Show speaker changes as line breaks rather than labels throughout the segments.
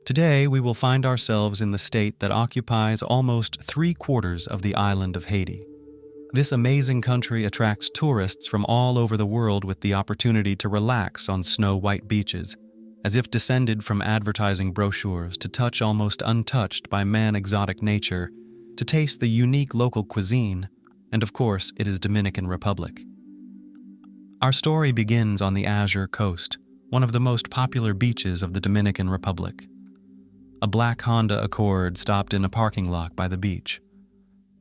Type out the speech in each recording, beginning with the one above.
Today, we will find ourselves in the state that occupies almost 3/4 of the island of Haiti. This amazing country attracts tourists from all over the world with the opportunity to relax on snow-white beaches, as if descended from advertising brochures, to touch almost untouched by man-exotic nature, to taste the unique local cuisine, and of course, it is Dominican Republic. Our story begins on the Azure Coast, one of the most popular beaches of the Dominican Republic. A black Honda Accord stopped in a parking lot by the beach.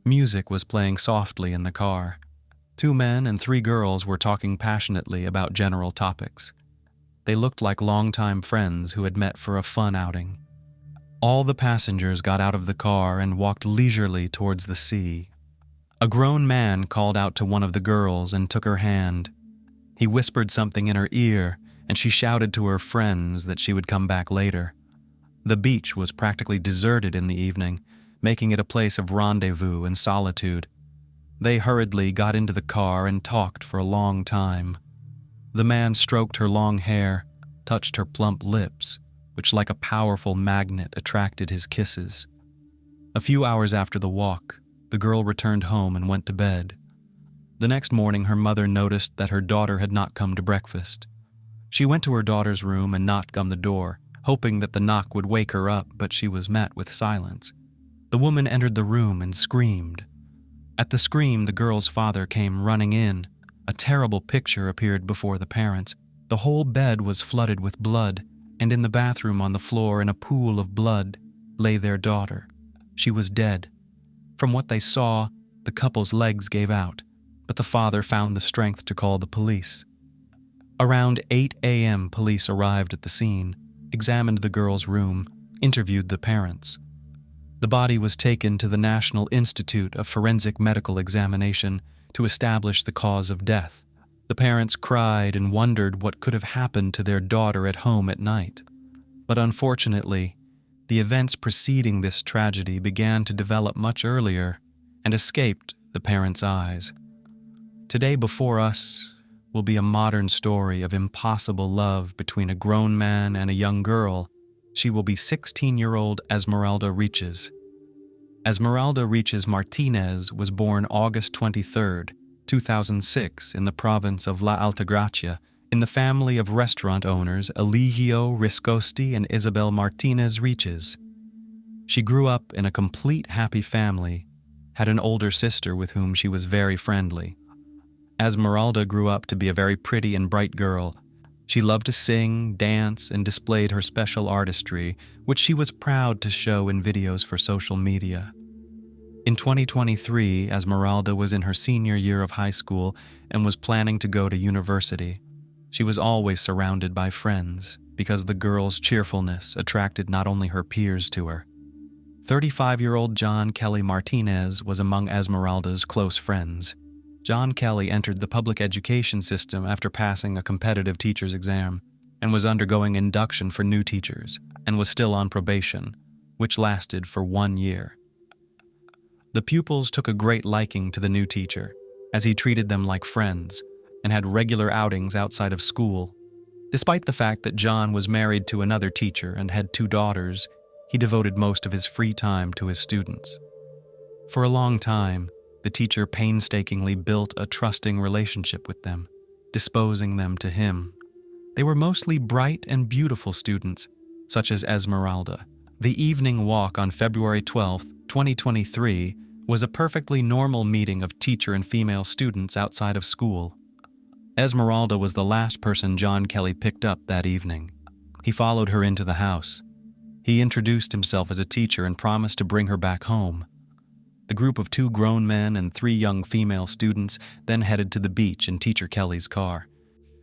Music was playing softly in the car. 2 men and 3 girls were talking passionately about general topics. They looked like longtime friends who had met for a fun outing. All the passengers got out of the car and walked leisurely towards the sea. A grown man called out to one of the girls and took her hand. He whispered something in her ear, and she shouted to her friends that she would come back later. The beach was practically deserted in the evening, making it a place of rendezvous and solitude. They hurriedly got into the car and talked for a long time. The man stroked her long hair, touched her plump lips, which like a powerful magnet attracted his kisses. A few hours after the walk, the girl returned home and went to bed. The next morning, her mother noticed that her daughter had not come to breakfast. She went to her daughter's room and knocked on the door, hoping that the knock would wake her up, but she was met with silence. The woman entered the room and screamed. At the scream, the girl's father came running in. A terrible picture appeared before the parents. The whole bed was flooded with blood, and in the bathroom on the floor in a pool of blood lay their daughter. She was dead. From what they saw, the couple's legs gave out, but the father found the strength to call the police. Around 8 a.m., police arrived at the scene, examined the girl's room, interviewed the parents. The body was taken to the National Institute of Forensic Medical Examination to establish the cause of death. The parents cried and wondered what could have happened to their daughter at home at night. But unfortunately, the events preceding this tragedy began to develop much earlier and escaped the parents' eyes. Today before us will be a modern story of impossible love between a grown man and a young girl. She will be 16-year-old Esmeralda Richiez. Esmeralda Richiez Martinez was born August 23, 2006, in the province of La Altagracia, in the family of restaurant owners Eligio Riscosti and Isabel Martinez Richiez. She grew up in a complete happy family, had an older sister with whom she was very friendly. Esmeralda grew up to be a very pretty and bright girl. She loved to sing, dance, and displayed her special artistry, which she was proud to show in videos for social media. In 2023, Esmeralda was in her senior year of high school and was planning to go to university. She was always surrounded by friends, because the girl's cheerfulness attracted not only her peers to her. 35-year-old John Kelly Martinez was among Esmeralda's close friends. John Kelly entered the public education system after passing a competitive teacher's exam and was undergoing induction for new teachers and was still on probation, which lasted for 1 year. The pupils took a great liking to the new teacher, as he treated them like friends and had regular outings outside of school. Despite the fact that John was married to another teacher and had 2 daughters, he devoted most of his free time to his students. For a long time, the teacher painstakingly built a trusting relationship with them, disposing them to him. They were mostly bright and beautiful students, such as Esmeralda. The evening walk on February 12, 2023, was a perfectly normal meeting of teacher and female students outside of school. Esmeralda was the last person John Kelly picked up that evening. He followed her into the house. He introduced himself as a teacher and promised to bring her back home. The group of 2 grown men and 3 young female students then headed to the beach in Teacher Kelly's car.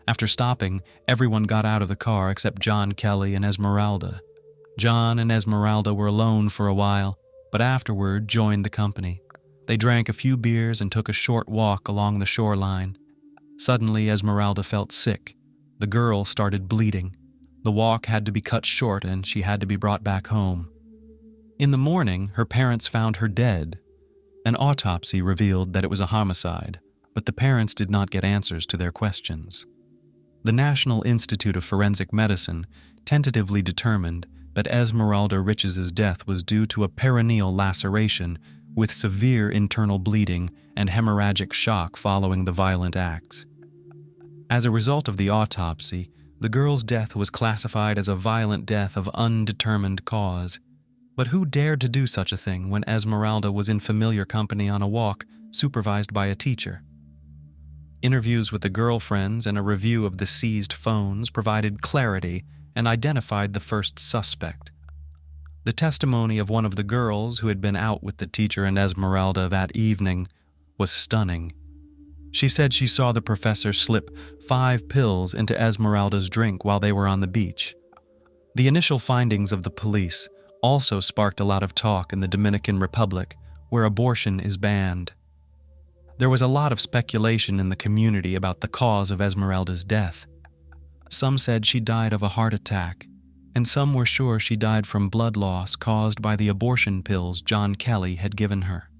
After stopping, everyone got out of the car except John Kelly and Esmeralda. John and Esmeralda were alone for a while, but afterward joined the company. They drank a few beers and took a short walk along the shoreline. Suddenly, Esmeralda felt sick. The girl started bleeding. The walk had to be cut short and she had to be brought back home. In the morning, her parents found her dead. An autopsy revealed that it was a homicide, but the parents did not get answers to their questions. The National Institute of Forensic Medicine tentatively determined that Esmeralda Richiez's death was due to a perineal laceration with severe internal bleeding and hemorrhagic shock following the violent acts. As a result of the autopsy, the girl's death was classified as a violent death of undetermined cause. But who dared to do such a thing when Esmeralda was in familiar company on a walk, supervised by a teacher? Interviews with the girlfriends and a review of the seized phones provided clarity and identified the first suspect. The testimony of one of the girls who had been out with the teacher and Esmeralda that evening was stunning. She said she saw the professor slip 5 pills into Esmeralda's drink while they were on the beach. The initial findings of the police also sparked a lot of talk in the Dominican Republic, where abortion is banned. There was a lot of speculation in the community about the cause of Esmeralda's death. Some said she died of a heart attack, and some were sure she died from blood loss caused by the abortion pills John Kelly had given her.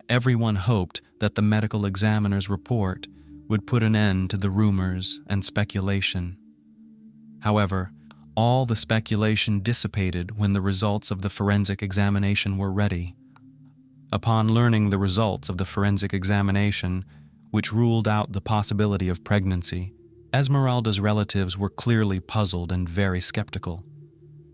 Everyone hoped that the medical examiner's report would put an end to the rumors and speculation. However, all the speculation dissipated when the results of the forensic examination were ready. Upon learning the results of the forensic examination, which ruled out the possibility of pregnancy, Esmeralda's relatives were clearly puzzled and very skeptical.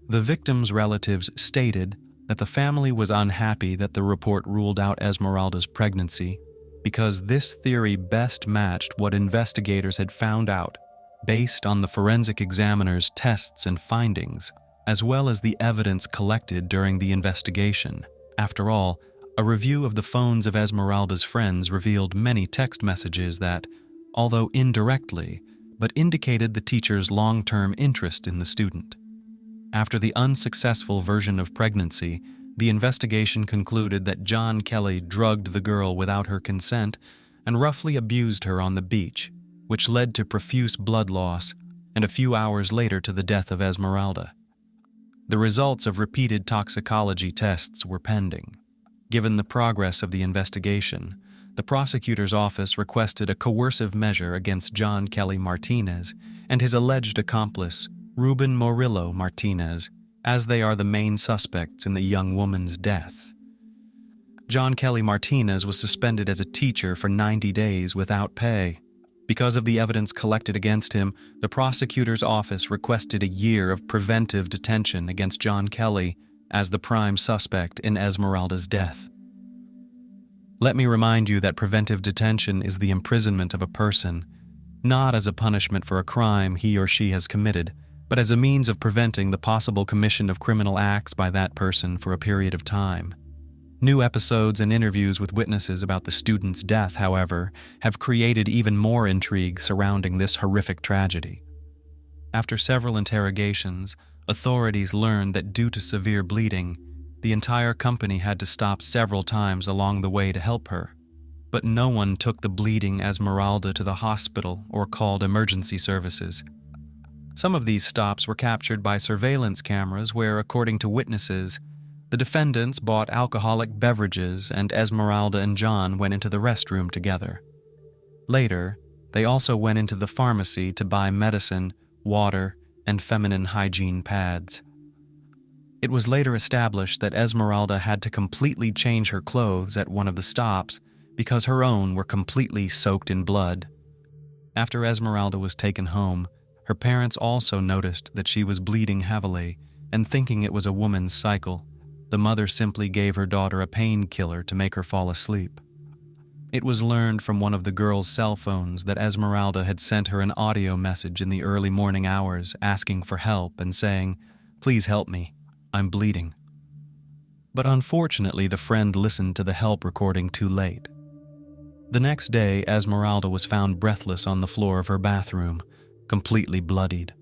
The victim's relatives stated that the family was unhappy that the report ruled out Esmeralda's pregnancy because this theory best matched what investigators had found out based on the forensic examiner's tests and findings, as well as the evidence collected during the investigation. After all, a review of the phones of Esmeralda's friends revealed many text messages that, although indirectly, but indicated the teacher's long-term interest in the student. After the unsuccessful version of pregnancy, the investigation concluded that John Kelly drugged the girl without her consent and roughly abused her on the beach, which led to profuse blood loss and a few hours later to the death of Esmeralda. The results of repeated toxicology tests were pending. Given the progress of the investigation, the prosecutor's office requested a coercive measure against John Kelly Martinez and his alleged accomplice, Ruben Murillo Martinez, as they are the main suspects in the young woman's death. John Kelly Martinez was suspended as a teacher for 90 days without pay. Because of the evidence collected against him, the prosecutor's office requested a year of preventive detention against John Kelly as the prime suspect in Esmeralda's death. Let me remind you that preventive detention is the imprisonment of a person, not as a punishment for a crime he or she has committed, but as a means of preventing the possible commission of criminal acts by that person for a period of time. New episodes and interviews with witnesses about the student's death, however, have created even more intrigue surrounding this horrific tragedy. After several interrogations, authorities learned that due to severe bleeding, the entire company had to stop several times along the way to help her. But no one took the bleeding Esmeralda to the hospital or called emergency services. Some of these stops were captured by surveillance cameras where, according to witnesses, the defendants bought alcoholic beverages and Esmeralda and John went into the restroom together. Later, they also went into the pharmacy to buy medicine, water, and feminine hygiene pads. It was later established that Esmeralda had to completely change her clothes at one of the stops because her own were completely soaked in blood. After Esmeralda was taken home, her parents also noticed that she was bleeding heavily, and thinking it was a woman's cycle, the mother simply gave her daughter a painkiller to make her fall asleep. It was learned from one of the girl's cell phones that Esmeralda had sent her an audio message in the early morning hours asking for help and saying, "Please help me, I'm bleeding." But unfortunately, the friend listened to the help recording too late. The next day, Esmeralda was found breathless on the floor of her bathroom, completely bloodied.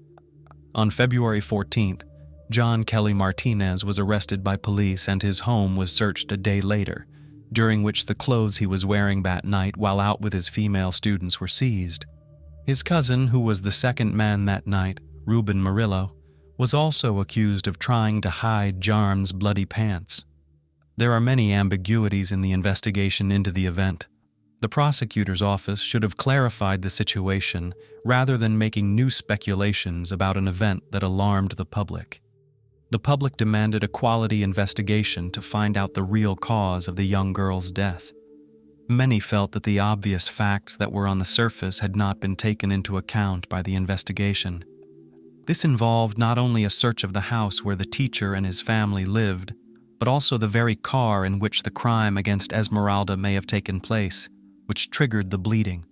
On February 14th, John Kelly Martinez was arrested by police and his home was searched a day later, during which the clothes he was wearing that night while out with his female students were seized. His cousin, who was the second man that night, Ruben Murillo, was also accused of trying to hide John's bloody pants. There are many ambiguities in the investigation into the event. The prosecutor's office should have clarified the situation rather than making new speculations about an event that alarmed the public. The public demanded a quality investigation to find out the real cause of the young girl's death. Many felt that the obvious facts that were on the surface had not been taken into account by the investigation. This involved not only a search of the house where the teacher and his family lived, but also the very car in which the crime against Esmeralda may have taken place, which triggered the bleeding.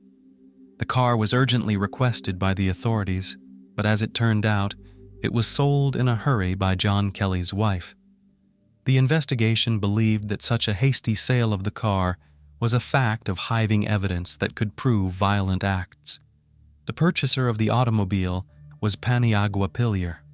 The car was urgently requested by the authorities, but as it turned out, it was sold in a hurry by John Kelly's wife. The investigation believed that such a hasty sale of the car was a fact of hiving evidence that could prove violent acts. The purchaser of the automobile was Paniagua Pillier.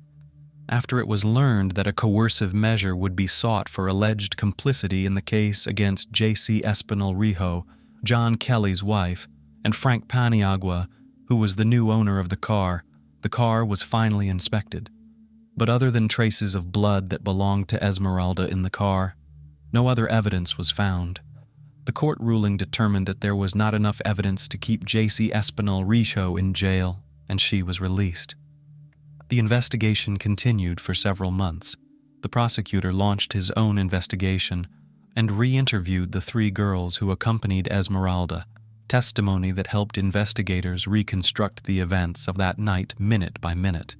After it was learned that a coercive measure would be sought for alleged complicity in the case against J.C. Espinal Rijo, John Kelly's wife, and Frank Paniagua, who was the new owner of the car was finally inspected. But other than traces of blood that belonged to Esmeralda in the car, no other evidence was found. The court ruling determined that there was not enough evidence to keep J.C. Espinal Rijo in jail, and she was released. The investigation continued for several months. The prosecutor launched his own investigation and re-interviewed the 3 girls who accompanied Esmeralda, testimony that helped investigators reconstruct the events of that night minute by minute.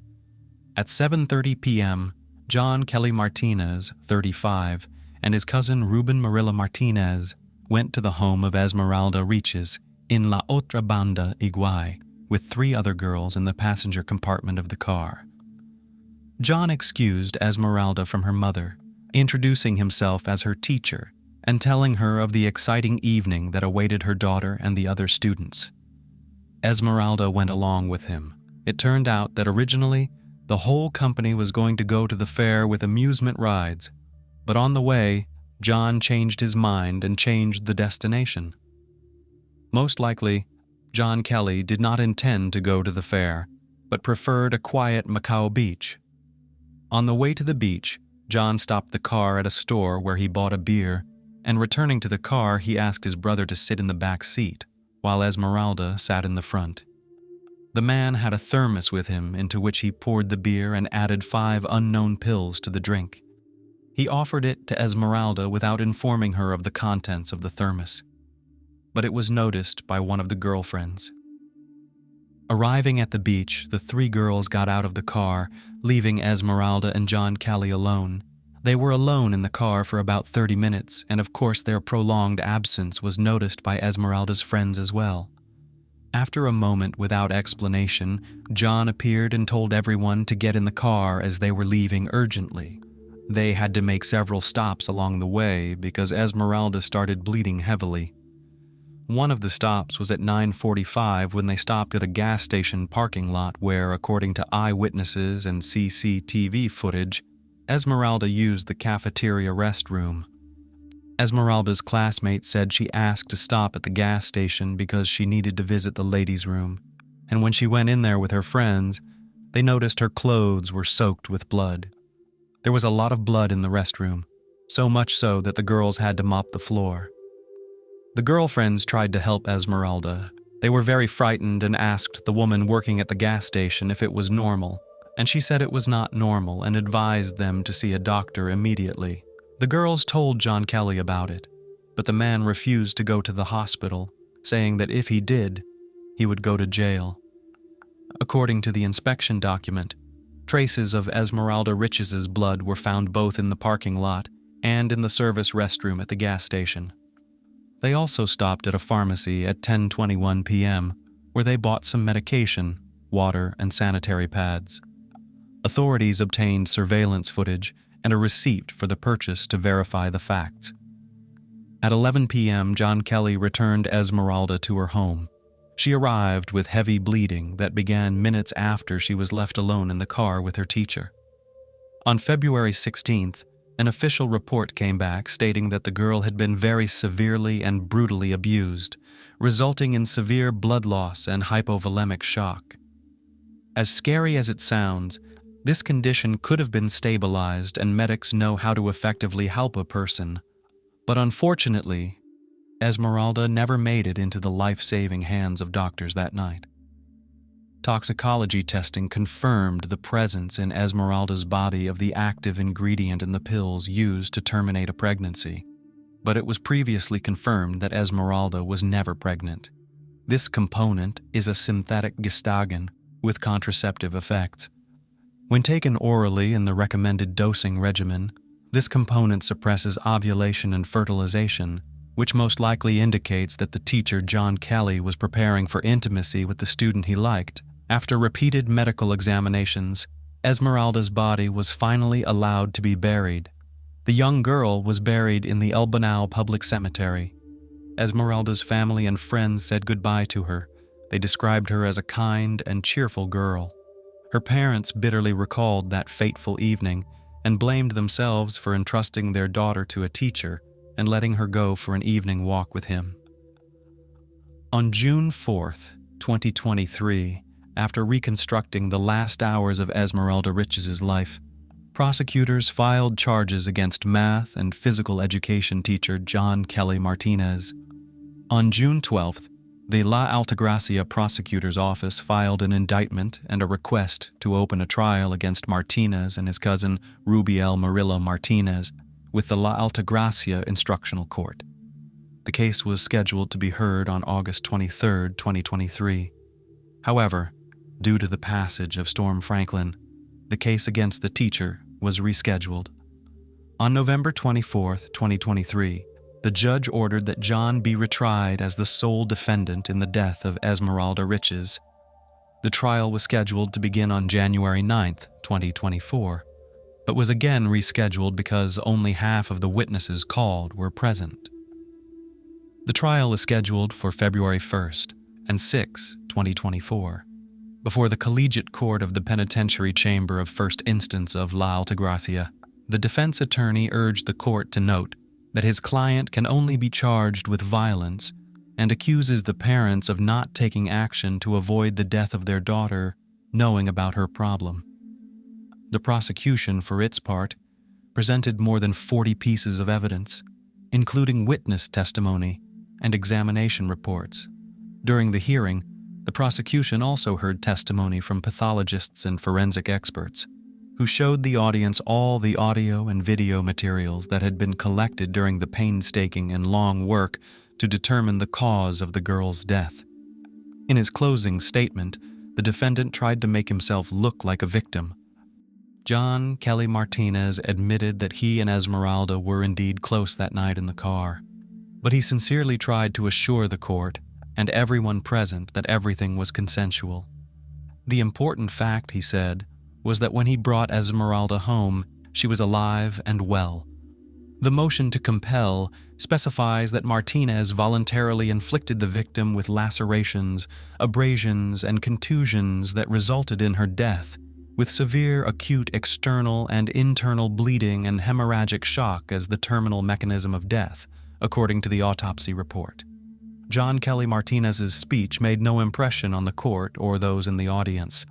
At 7:30 p.m., John Kelly Martinez, 35, and his cousin Ruben Marilla Martinez went to the home of Esmeralda Richiez in La Otra Banda, Iguay, with 3 other girls in the passenger compartment of the car. John excused Esmeralda from her mother, introducing himself as her teacher and telling her of the exciting evening that awaited her daughter and the other students. Esmeralda went along with him. It turned out that originally, the whole company was going to go to the fair with amusement rides, but on the way, John changed his mind and changed the destination. Most likely, John Kelly did not intend to go to the fair, but preferred a quiet Macau beach. On the way to the beach, John stopped the car at a store where he bought a beer, and returning to the car, he asked his brother to sit in the back seat, while Esmeralda sat in the front. The man had a thermos with him into which he poured the beer and added 5 unknown pills to the drink. He offered it to Esmeralda without informing her of the contents of the thermos, but it was noticed by one of the girlfriends. Arriving at the beach, the 3 girls got out of the car, leaving Esmeralda and John Kelly alone. They were alone in the car for about 30 minutes, and of course their prolonged absence was noticed by Esmeralda's friends as well. After a moment without explanation, John appeared and told everyone to get in the car as they were leaving urgently. They had to make several stops along the way because Esmeralda started bleeding heavily. One of the stops was at 9:45 when they stopped at a gas station parking lot where, according to eyewitnesses and CCTV footage, Esmeralda used the cafeteria restroom. Esmeralda's classmate said she asked to stop at the gas station because she needed to visit the ladies' room, and when she went in there with her friends, they noticed her clothes were soaked with blood. There was a lot of blood in the restroom, so much so that the girls had to mop the floor. The girlfriends tried to help Esmeralda. They were very frightened and asked the woman working at the gas station if it was normal, and she said it was not normal and advised them to see a doctor immediately. The girls told John Kelly about it, but the man refused to go to the hospital, saying that if he did, he would go to jail. According to the inspection document, traces of Esmeralda Richiez's blood were found both in the parking lot and in the service restroom at the gas station. They also stopped at a pharmacy at 10:21 p.m., where they bought some medication, water, and sanitary pads. Authorities obtained surveillance footage and a receipt for the purchase to verify the facts. At 11 p.m., John Kelly returned Esmeralda to her home. She arrived with heavy bleeding that began minutes after she was left alone in the car with her teacher. On February 16th, an official report came back stating that the girl had been very severely and brutally abused, resulting in severe blood loss and hypovolemic shock. As scary as it sounds, this condition could have been stabilized and medics know how to effectively help a person, but unfortunately, Esmeralda never made it into the life-saving hands of doctors that night. Toxicology testing confirmed the presence in Esmeralda's body of the active ingredient in the pills used to terminate a pregnancy, but it was previously confirmed that Esmeralda was never pregnant. This component is a synthetic gestagen with contraceptive effects. When taken orally in the recommended dosing regimen, this component suppresses ovulation and fertilization, which most likely indicates that the teacher John Kelly was preparing for intimacy with the student he liked. After repeated medical examinations, Esmeralda's body was finally allowed to be buried. The young girl was buried in the El Banal Public Cemetery. Esmeralda's family and friends said goodbye to her. They described her as a kind and cheerful girl. Her parents bitterly recalled that fateful evening and blamed themselves for entrusting their daughter to a teacher and letting her go for an evening walk with him. On June 4th, 2023, after reconstructing the last hours of Esmeralda Richiez's life, prosecutors filed charges against math and physical education teacher John Kelly Martinez. On June 12th, the La Altagracia prosecutor's office filed an indictment and a request to open a trial against Martinez and his cousin Rubiel Murillo Martinez with the La Altagracia Instructional Court. The case was scheduled to be heard on August 23, 2023. However, due to the passage of Storm Franklin, the case against the teacher was rescheduled. On November 24, 2023, the judge ordered that John be retried as the sole defendant in the death of Esmeralda Richiez. The trial was scheduled to begin on January 9, 2024, but was again rescheduled because only half of the witnesses called were present. The trial is scheduled for February 1st and 6, 2024, before the Collegiate Court of the Penitentiary Chamber of First Instance of La Altagracia. The defense attorney urged the court to note that his client can only be charged with violence and accuses the parents of not taking action to avoid the death of their daughter, knowing about her problem. The prosecution, for its part, presented more than 40 pieces of evidence, including witness testimony and examination reports. During the hearing, the prosecution also heard testimony from pathologists and forensic experts, who showed the audience all the audio and video materials that had been collected during the painstaking and long work to determine the cause of the girl's death. In his closing statement, the defendant tried to make himself look like a victim. John Kelly Martinez admitted that he and Esmeralda were indeed close that night in the car, but he sincerely tried to assure the court and everyone present that everything was consensual. The important fact, he said, was that when he brought Esmeralda home, she was alive and well. The motion to compel specifies that Martinez voluntarily inflicted the victim with lacerations, abrasions, and contusions that resulted in her death, with severe acute external and internal bleeding and hemorrhagic shock as the terminal mechanism of death, according to the autopsy report. John Kelly Martinez's speech made no impression on the court or those in the audience.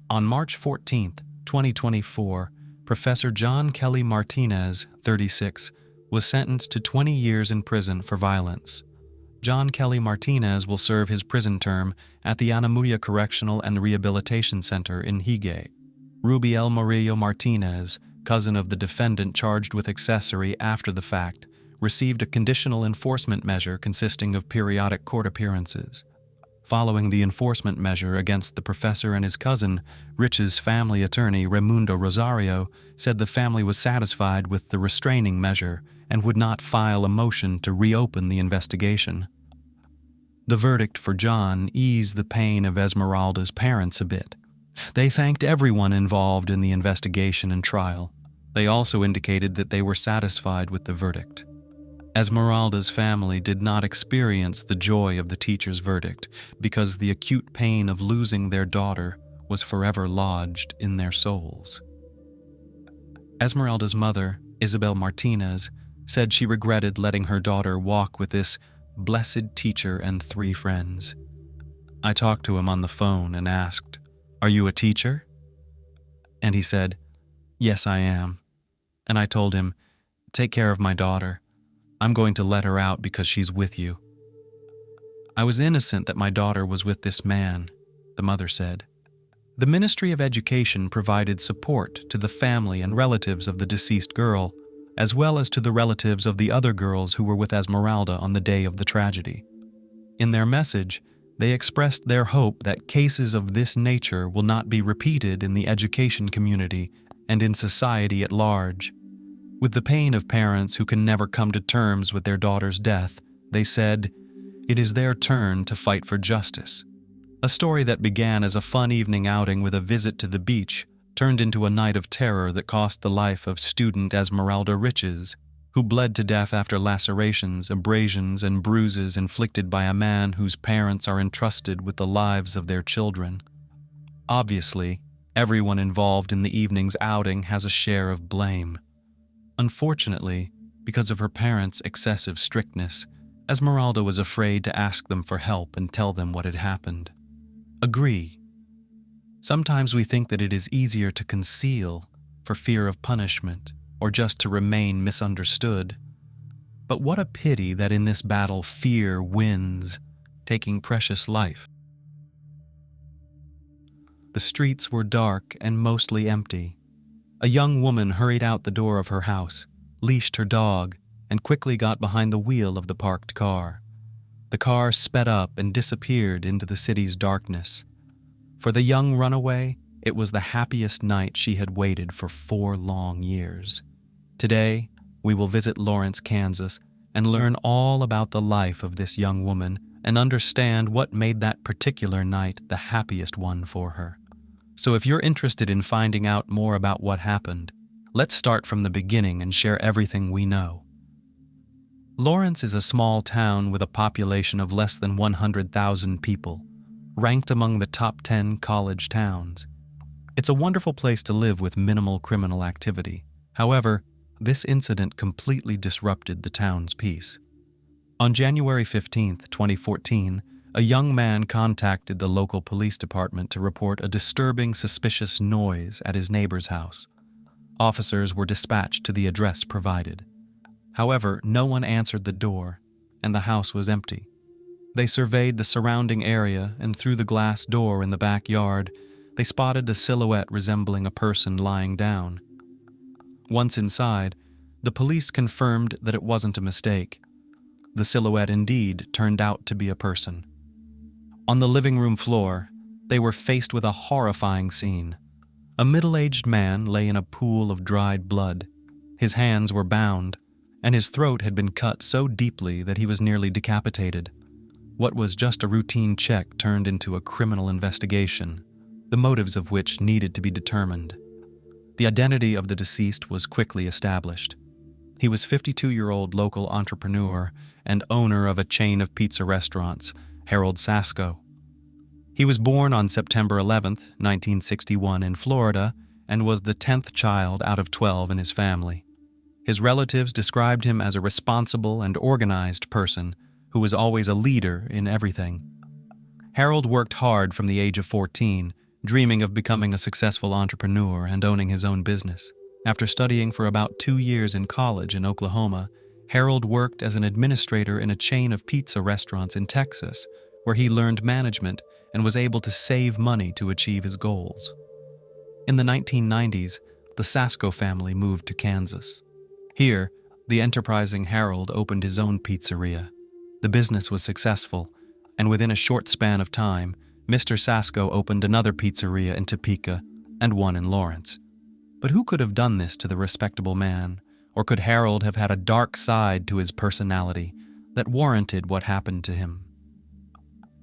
On March 14, 2024, Professor John Kelly Martinez, 36, was sentenced to 20 years in prison for violence. John Kelly Martinez will serve his prison term at the Ana Muria Correctional and Rehabilitation Center in Higüey. Rubiel Murillo Martinez, cousin of the defendant charged with accessory after the fact, received a conditional enforcement measure consisting of periodic court appearances. Following the enforcement measure against the professor and his cousin, Rich's family attorney Raimundo Rosario said the family was satisfied with the restraining measure and would not file a motion to reopen the investigation. The verdict for John eased the pain of Esmeralda's parents a bit. They thanked everyone involved in the investigation and trial. They also indicated that they were satisfied with the verdict. Esmeralda's family did not experience the joy of the teacher's verdict because the acute pain of losing their daughter was forever lodged in their souls. Esmeralda's mother, Isabel Martinez, said she regretted letting her daughter walk with this blessed teacher and 3 friends. I talked to him on the phone and asked, "Are you a teacher?" And he said, "Yes, I am." And I told him, "Take care of my daughter. I'm going to let her out because she's with you." I was innocent that my daughter was with this man, the mother said. The Ministry of Education provided support to the family and relatives of the deceased girl, as well as to the relatives of the other girls who were with Esmeralda on the day of the tragedy. In their message, they expressed their hope that cases of this nature will not be repeated in the education community and in society at large. With the pain of parents who can never come to terms with their daughter's death, they said, "It is their turn to fight for justice." A story that began as a fun evening outing with a visit to the beach turned into a night of terror that cost the life of student Esmeralda Richiez, who bled to death after lacerations, abrasions, and bruises inflicted by a man whose parents are entrusted with the lives of their children. Obviously, everyone involved in the evening's outing has a share of blame. Unfortunately, because of her parents' excessive strictness, Esmeralda was afraid to ask them for help and tell them what had happened. Agree. Sometimes we think that it is easier to conceal for fear of punishment or just to remain misunderstood. But what a pity that in this battle fear wins, taking precious life. The streets were dark and mostly empty. A young woman hurried out the door of her house, leashed her dog, and quickly got behind the wheel of the parked car. The car sped up and disappeared into the city's darkness. For the young runaway, it was the happiest night she had waited for 4 long years. Today, we will visit Lawrence, Kansas, and learn all about the life of this young woman and understand what made that particular night the happiest one for her. So if you're interested in finding out more about what happened, let's start from the beginning and share everything we know. Lawrence is a small town with a population of less than 100,000 people, ranked among the top 10 college towns. It's a wonderful place to live with minimal criminal activity. However, this incident completely disrupted the town's peace. On January 15, 2014, a young man contacted the local police department to report a disturbing, suspicious noise at his neighbor's house. Officers were dispatched to the address provided. However, no one answered the door, and the house was empty. They surveyed the surrounding area, and through the glass door in the backyard, they spotted a silhouette resembling a person lying down. Once inside, the police confirmed that it wasn't a mistake. The silhouette indeed turned out to be a person. On the living room floor, they were faced with a horrifying scene. A middle-aged man lay in a pool of dried blood. His hands were bound, and his throat had been cut so deeply that he was nearly decapitated. What was just a routine check turned into a criminal investigation, the motives of which needed to be determined. The identity of the deceased was quickly established. He was 52-year-old local entrepreneur and owner of a chain of pizza restaurants, Harold Sasko. He was born on September 11, 1961 in Florida and was the 10th child out of 12 in his family. His relatives described him as a responsible and organized person who was always a leader in everything. Harold worked hard from the age of 14, dreaming of becoming a successful entrepreneur and owning his own business. After studying for about 2 years in college in Oklahoma, Harold worked as an administrator in a chain of pizza restaurants in Texas, where he learned management and was able to save money to achieve his goals. In the 1990s, the Sasko family moved to Kansas. Here, the enterprising Harold opened his own pizzeria. The business was successful, and within a short span of time, Mr. Sasko opened another pizzeria in Topeka and one in Lawrence. But who could have done this to the respectable man, or could Harold have had a dark side to his personality that warranted what happened to him?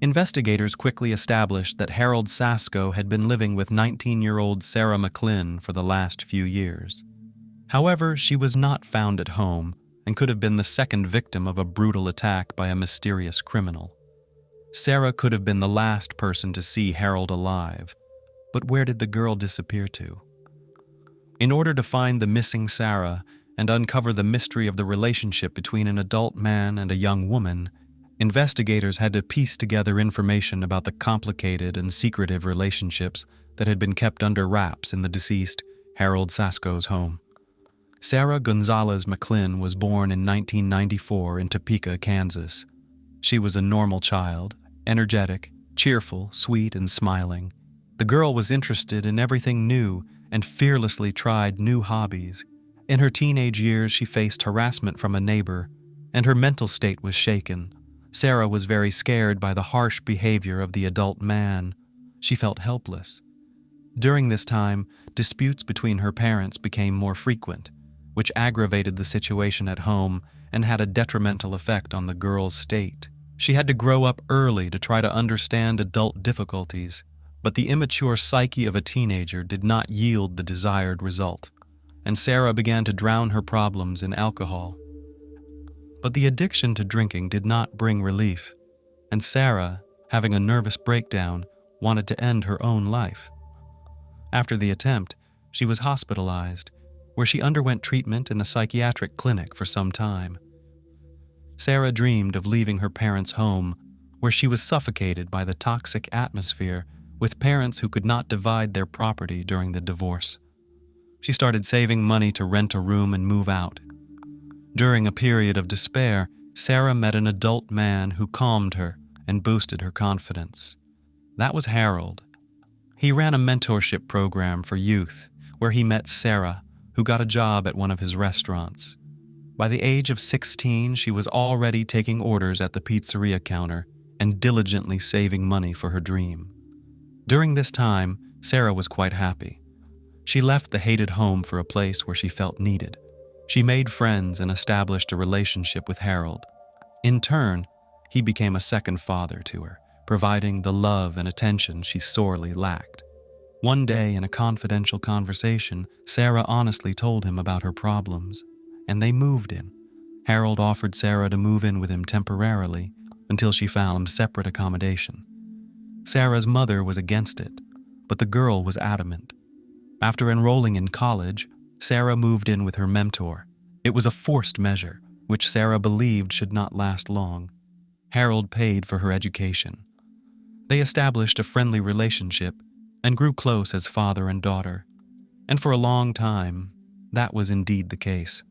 Investigators quickly established that Harold Sasko had been living with 19-year-old Sarah McLynn for the last few years. However, she was not found at home and could have been the second victim of a brutal attack by a mysterious criminal. Sarah could have been the last person to see Harold alive, but where did the girl disappear to? In order to find the missing Sarah and uncover the mystery of the relationship between an adult man and a young woman, investigators had to piece together information about the complicated and secretive relationships that had been kept under wraps in the deceased Harold Sasko's home. Sarah Gonzalez McLynn was born in 1994 in Topeka, Kansas. She was a normal child, energetic, cheerful, sweet, and smiling. The girl was interested in everything new and fearlessly tried new hobbies. In her teenage years, she faced harassment from a neighbor, and her mental state was shaken. Sarah was very scared by the harsh behavior of the adult man. She felt helpless. During this time, disputes between her parents became more frequent, which aggravated the situation at home and had a detrimental effect on the girl's state. She had to grow up early to try to understand adult difficulties, but the immature psyche of a teenager did not yield the desired result, and Sarah began to drown her problems in alcohol. But the addiction to drinking did not bring relief, and Sarah, having a nervous breakdown, wanted to end her own life. After the attempt, she was hospitalized, where she underwent treatment in a psychiatric clinic for some time. Sarah dreamed of leaving her parents' home, where she was suffocated by the toxic atmosphere with parents who could not divide their property during the divorce. She started saving money to rent a room and move out. During a period of despair, Sarah met an adult man who calmed her and boosted her confidence. That was Harold. He ran a mentorship program for youth, where he met Sarah, who got a job at one of his restaurants. By the age of 16, she was already taking orders at the pizzeria counter and diligently saving money for her dream. During this time, Sarah was quite happy. She left the hated home for a place where she felt needed. She made friends and established a relationship with Harold. In turn, he became a second father to her, providing the love and attention she sorely lacked. One day, in a confidential conversation, Sarah honestly told him about her problems, and they moved in. Harold offered Sarah to move in with him temporarily until she found separate accommodation. Sarah's mother was against it, but the girl was adamant. After enrolling in college, Sarah moved in with her mentor. It was a forced measure, which Sarah believed should not last long. Harold paid for her education. They established a friendly relationship and grew close as father and daughter. And for a long time, that was indeed the case.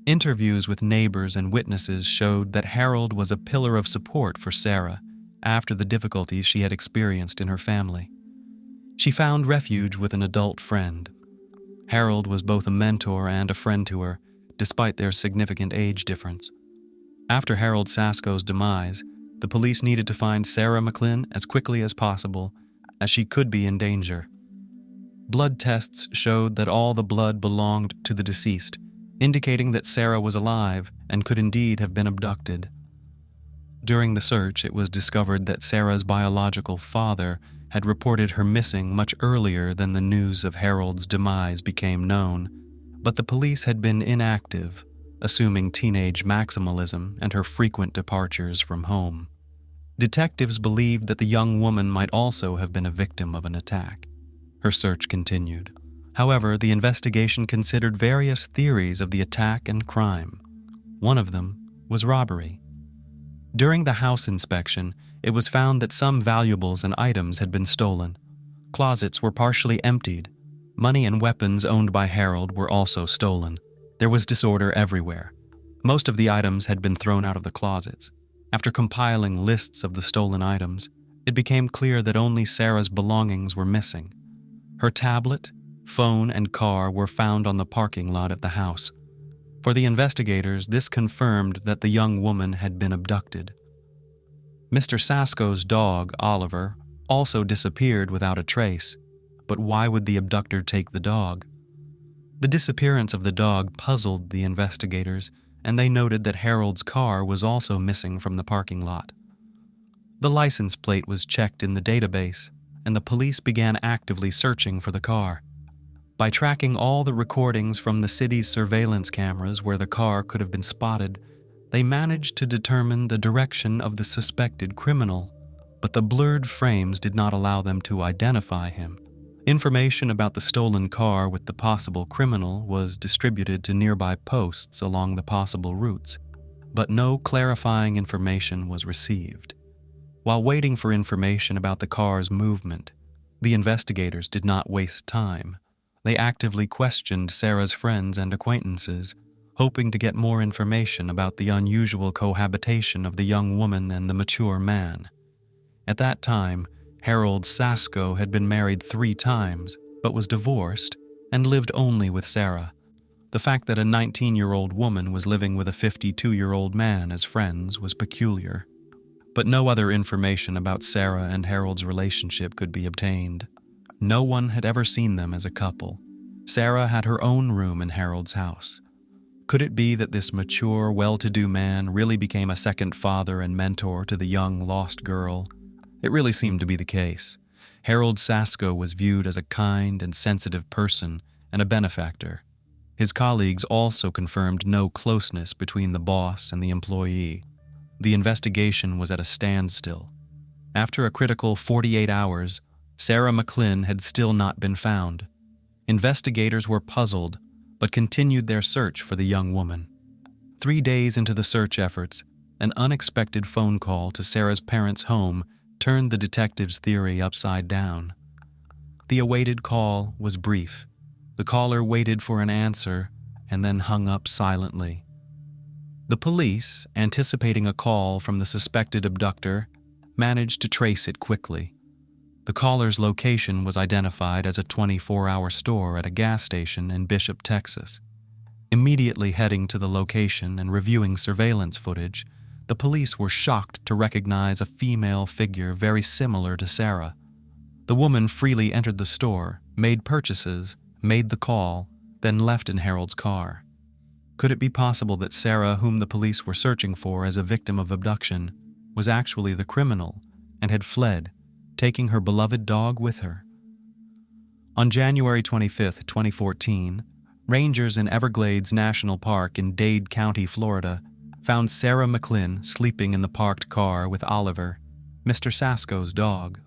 Interviews with neighbors and witnesses showed that Harold was a pillar of support for Sarah after the difficulties she had experienced in her family. She found refuge with an adult friend. Harold was both a mentor and a friend to her, despite their significant age difference. After Harold Sasko's demise, the police needed to find Sarah McLynn as quickly as possible, as she could be in danger. Blood tests showed that all the blood belonged to the deceased, indicating that Sarah was alive and could indeed have been abducted. During the search, it was discovered that Sarah's biological father had reported her missing much earlier than the news of Harold's demise became known, but the police had been inactive, assuming teenage maximalism and her frequent departures from home. Detectives believed that the young woman might also have been a victim of an attack. Her search continued. However, the investigation considered various theories of the attack and crime. One of them was robbery. During the house inspection, it was found that some valuables and items had been stolen. Closets were partially emptied. Money and weapons owned by Harold were also stolen. There was disorder everywhere. Most of the items had been thrown out of the closets. After compiling lists of the stolen items, it became clear that only Sarah's belongings were missing. Her tablet, phone, and car were found on the parking lot of the house. For the investigators, this confirmed that the young woman had been abducted. Mr. Sasko's dog, Oliver, also disappeared without a trace, but why would the abductor take the dog? The disappearance of the dog puzzled the investigators, and they noted that Harold's car was also missing from the parking lot. The license plate was checked in the database, and the police began actively searching for the car. By tracking all the recordings from the city's surveillance cameras where the car could have been spotted, they managed to determine the direction of the suspected criminal, but the blurred frames did not allow them to identify him. Information about the stolen car with the possible criminal was distributed to nearby posts along the possible routes, but no clarifying information was received. While waiting for information about the car's movement, the investigators did not waste time. They actively questioned Sarah's friends and acquaintances, hoping to get more information about the unusual cohabitation of the young woman and the mature man. At that time, Harold Sasko had been married 3 times, but was divorced and lived only with Sarah. The fact that a 19-year-old woman was living with a 52-year-old man as friends was peculiar. But no other information about Sarah and Harold's relationship could be obtained. No one had ever seen them as a couple. Sarah had her own room in Harold's house. Could it be that this mature, well-to-do man really became a second father and mentor to the young, lost girl? It really seemed to be the case. Harold Sasko was viewed as a kind and sensitive person and a benefactor. His colleagues also confirmed no closeness between the boss and the employee. The investigation was at a standstill. After a critical 48 hours, Sarah McLynn had still not been found. Investigators were puzzled, but continued their search for the young woman. 3 days into the search efforts, an unexpected phone call to Sarah's parents' home turned the detectives' theory upside down. The awaited call was brief. The caller waited for an answer and then hung up silently. The police, anticipating a call from the suspected abductor, managed to trace it quickly. The caller's location was identified as a 24-hour store at a gas station in Bishop, Texas. Immediately heading to the location and reviewing surveillance footage, the police were shocked to recognize a female figure very similar to Sarah. The woman freely entered the store, made purchases, made the call, then left in Harold's car. Could it be possible that Sarah, whom the police were searching for as a victim of abduction, was actually the criminal and had fled, taking her beloved dog with her? On January 25, 2014, rangers in Everglades National Park in Dade County, Florida, found Sarah McLynn sleeping in the parked car with Oliver, Mr. Sasko's dog.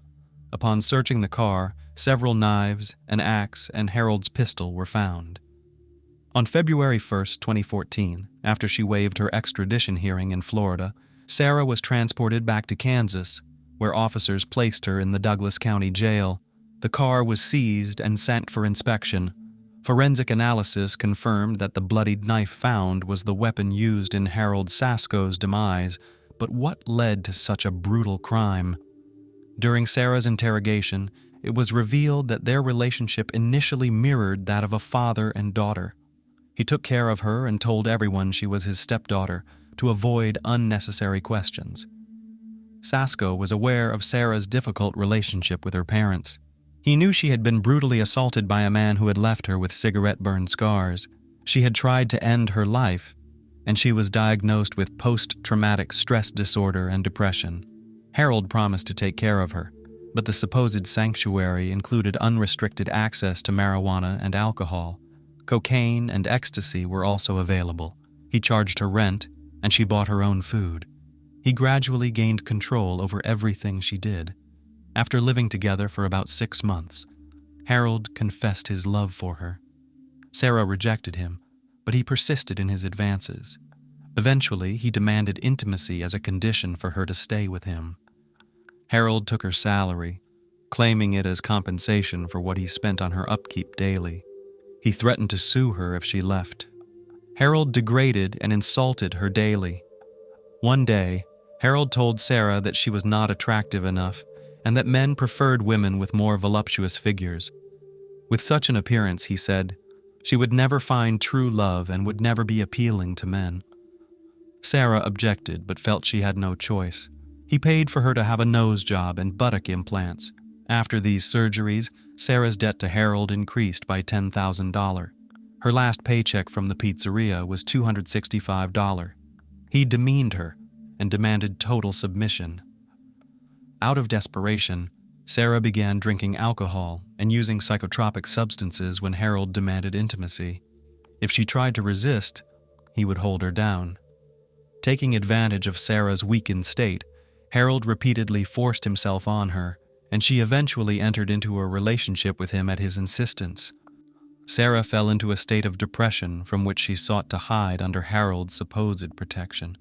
Upon searching the car, several knives, an axe, and Harold's pistol were found. On February 1, 2014, after she waived her extradition hearing in Florida, Sarah was transported back to Kansas, where officers placed her in the Douglas County Jail. The car was seized and sent for inspection. Forensic analysis confirmed that the bloodied knife found was the weapon used in Harold Sasko's demise, but what led to such a brutal crime? During Sarah's interrogation, it was revealed that their relationship initially mirrored that of a father and daughter. He took care of her and told everyone she was his stepdaughter to avoid unnecessary questions. Sasko was aware of Sarah's difficult relationship with her parents. He knew she had been brutally assaulted by a man who had left her with cigarette-burn scars. She had tried to end her life, and she was diagnosed with post-traumatic stress disorder and depression. Harold promised to take care of her, but the supposed sanctuary included unrestricted access to marijuana and alcohol. Cocaine and ecstasy were also available. He charged her rent, and she bought her own food. He gradually gained control over everything she did. After living together for about 6 months, Harold confessed his love for her. Sarah rejected him, but he persisted in his advances. Eventually, he demanded intimacy as a condition for her to stay with him. Harold took her salary, claiming it as compensation for what he spent on her upkeep daily. He threatened to sue her if she left. Harold degraded and insulted her daily. One day, Harold told Sarah that she was not attractive enough and that men preferred women with more voluptuous figures. With such an appearance, he said, she would never find true love and would never be appealing to men. Sarah objected but felt she had no choice. He paid for her to have a nose job and buttock implants. After these surgeries, Sarah's debt to Harold increased by $10,000. Her last paycheck from the pizzeria was $265. He demeaned her and demanded total submission. Out of desperation, Sarah began drinking alcohol and using psychotropic substances when Harold demanded intimacy. If she tried to resist, he would hold her down. Taking advantage of Sarah's weakened state, Harold repeatedly forced himself on her, and she eventually entered into a relationship with him at his insistence. Sarah fell into a state of depression from which she sought to hide under Harold's supposed protection.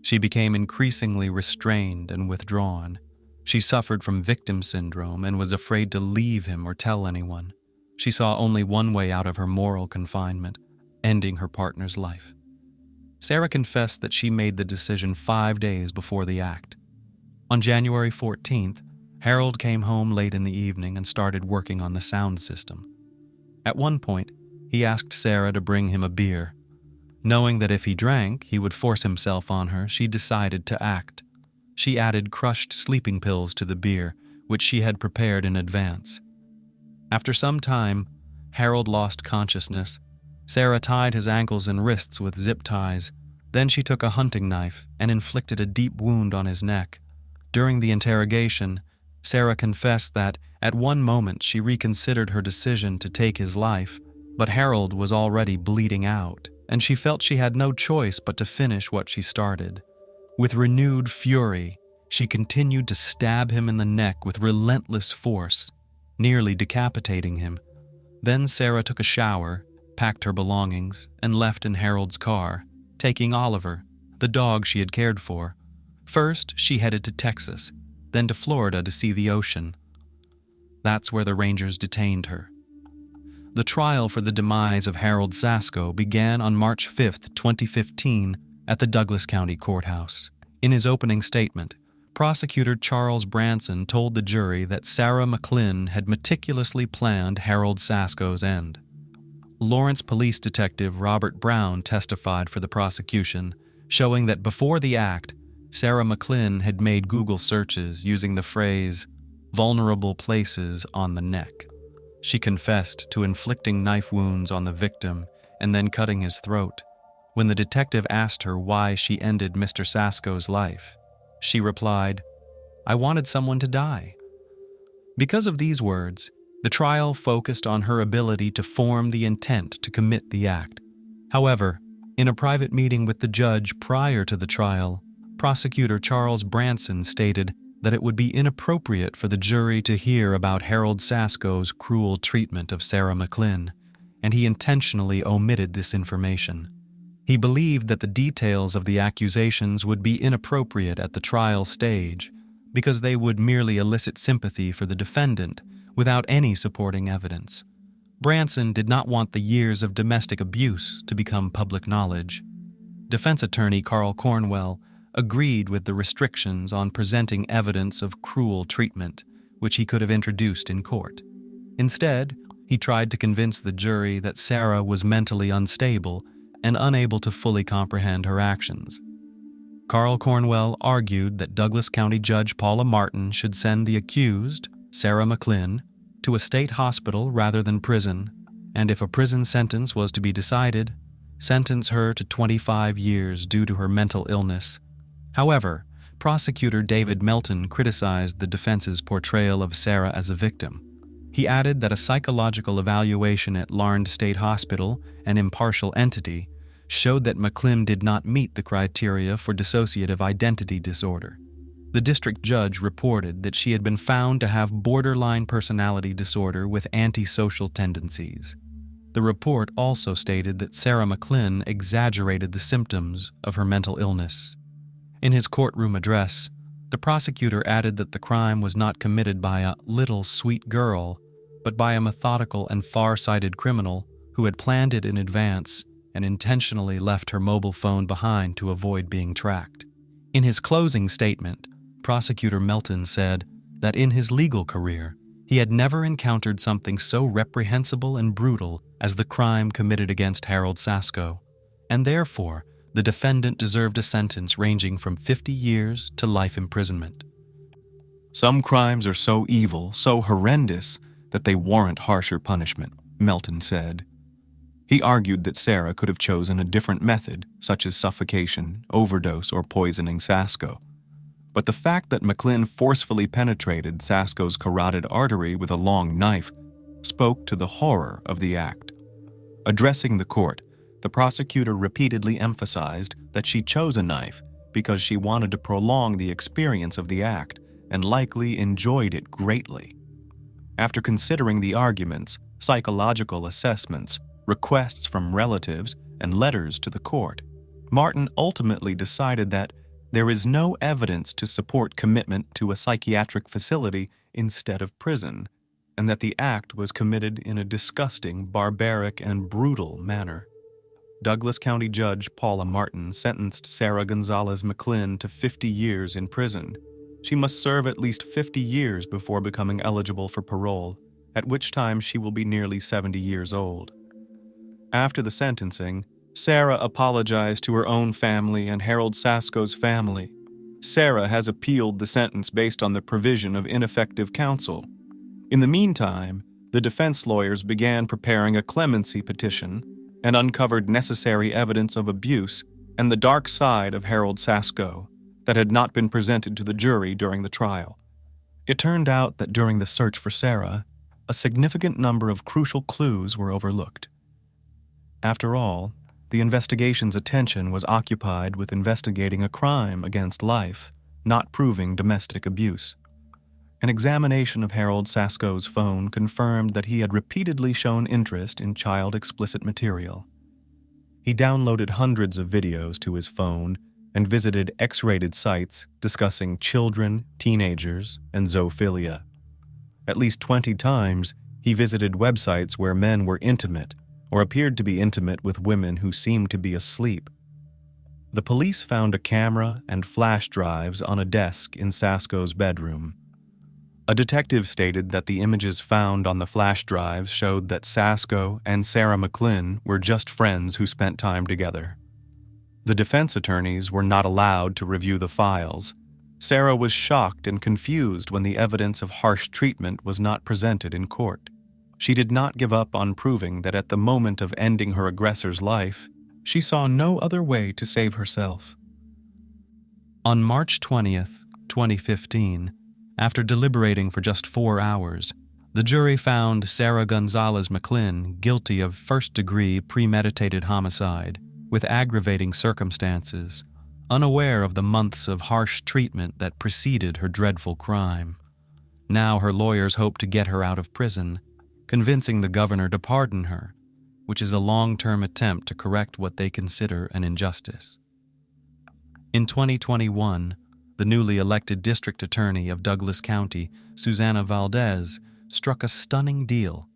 She became increasingly restrained and withdrawn. She suffered from victim syndrome and was afraid to leave him or tell anyone. She saw only one way out of her moral confinement, ending her partner's life. Sarah confessed that she made the decision 5 days before the act. On January 14th, Harold came home late in the evening and started working on the sound system. At one point, he asked Sarah to bring him a beer. Knowing that if he drank, he would force himself on her, she decided to act. She added crushed sleeping pills to the beer, which she had prepared in advance. After some time, Harold lost consciousness. Sarah tied his ankles and wrists with zip ties. Then she took a hunting knife and inflicted a deep wound on his neck. During the interrogation, Sarah confessed that, at one moment, she reconsidered her decision to take his life, but Harold was already bleeding out, and she felt she had no choice but to finish what she started. With renewed fury, she continued to stab him in the neck with relentless force, nearly decapitating him. Then Sarah took a shower, packed her belongings, and left in Harold's car, taking Oliver, the dog she had cared for. First, she headed to Texas, then to Florida to see the ocean. That's where the Rangers detained her. The trial for the demise of Harold Sasko began on March 5, 2015, at the Douglas County Courthouse. In his opening statement, Prosecutor Charles Branson told the jury that Sarah McLynn had meticulously planned Harold Sasko's end. Lawrence Police Detective Robert Brown testified for the prosecution, showing that before the act, Sarah McLynn had made Google searches using the phrase, "vulnerable places on the neck." She confessed to inflicting knife wounds on the victim and then cutting his throat. When the detective asked her why she ended Mr. Sasko's life, she replied, "I wanted someone to die." Because of these words, the trial focused on her ability to form the intent to commit the act. However, in a private meeting with the judge prior to the trial, Prosecutor Charles Branson stated that it would be inappropriate for the jury to hear about Harold Sasko's cruel treatment of Sarah McLynn, and he intentionally omitted this information. He believed that the details of the accusations would be inappropriate at the trial stage because they would merely elicit sympathy for the defendant without any supporting evidence. Branson did not want the years of domestic abuse to become public knowledge. Defense attorney Carl Cornwell agreed with the restrictions on presenting evidence of cruel treatment, which he could have introduced in court. Instead, he tried to convince the jury that Sarah was mentally unstable and unable to fully comprehend her actions. Carl Cornwell argued that Douglas County Judge Paula Martin should send the accused, Sarah McLynn, to a state hospital rather than prison, and if a prison sentence was to be decided, sentence her to 25 years due to her mental illness. However, prosecutor David Melton criticized the defense's portrayal of Sarah as a victim. He added that a psychological evaluation at Larned State Hospital, an impartial entity, showed that McLynn did not meet the criteria for dissociative identity disorder. The district judge reported that she had been found to have borderline personality disorder with antisocial tendencies. The report also stated that Sarah McLynn exaggerated the symptoms of her mental illness. In his courtroom address, the prosecutor added that the crime was not committed by a little sweet girl, but by a methodical and far-sighted criminal who had planned it in advance and intentionally left her mobile phone behind to avoid being tracked. In his closing statement, Prosecutor Melton said that in his legal career, he had never encountered something so reprehensible and brutal as the crime committed against Harold Sasko, and therefore, the defendant deserved a sentence ranging from 50 years to life imprisonment.
Some crimes are so evil, so horrendous, that they warrant harsher punishment, Melton said. He argued that Sarah could have chosen a different method, such as suffocation, overdose, or poisoning Sasko. But the fact that McLynn forcefully penetrated Sasko's carotid artery with a long knife spoke to the horror of the act. Addressing the court, the prosecutor repeatedly emphasized that she chose a knife because she wanted to prolong the experience of the act and likely enjoyed it greatly. After considering the arguments, psychological assessments, requests from relatives, and letters to the court, Martin ultimately decided that there is no evidence to support commitment to a psychiatric facility instead of prison, and that the act was committed in a disgusting, barbaric, and brutal manner. Douglas County Judge Paula Martin sentenced Sarah Gonzalez McLynn to 50 years in prison. She must serve at least 50 years before becoming eligible for parole, at which time she will be nearly 70 years old. After the sentencing, Sarah apologized to her own family and Harold Sasko's family. Sarah has appealed the sentence based on the provision of ineffective counsel. In the meantime, the defense lawyers began preparing a clemency petition and uncovered necessary evidence of abuse and the dark side of Harold Sasko that had not been presented to the jury during the trial. It turned out that during the search for Sarah, a significant number of crucial clues were overlooked. After all, the investigation's attention was occupied with investigating a crime against life, not proving domestic abuse. An examination of Harold Sasko's phone confirmed that he had repeatedly shown interest in child-explicit material. He downloaded hundreds of videos to his phone and visited X-rated sites discussing children, teenagers, and zoophilia. At least 20 times, he visited websites where men were intimate or appeared to be intimate with women who seemed to be asleep. The police found a camera and flash drives on a desk in Sasko's bedroom. A detective stated that the images found on the flash drives showed that Sasko and Sarah McLynn were just friends who spent time together. The defense attorneys were not allowed to review the files. Sarah was shocked and confused when the evidence of harsh treatment was not presented in court. She did not give up on proving that at the moment of ending her aggressor's life, she saw no other way to save herself.
On March 20th, 2015, after deliberating for just 4 hours, the jury found Sarah Gonzalez McLynn guilty of first-degree premeditated homicide with aggravating circumstances, unaware of the months of harsh treatment that preceded her dreadful crime. Now her lawyers hope to get her out of prison, convincing the governor to pardon her, which is a long-term attempt to correct what they consider an injustice. In 2021, the newly elected district attorney of Douglas County, Susana Valdez, struck a stunning deal.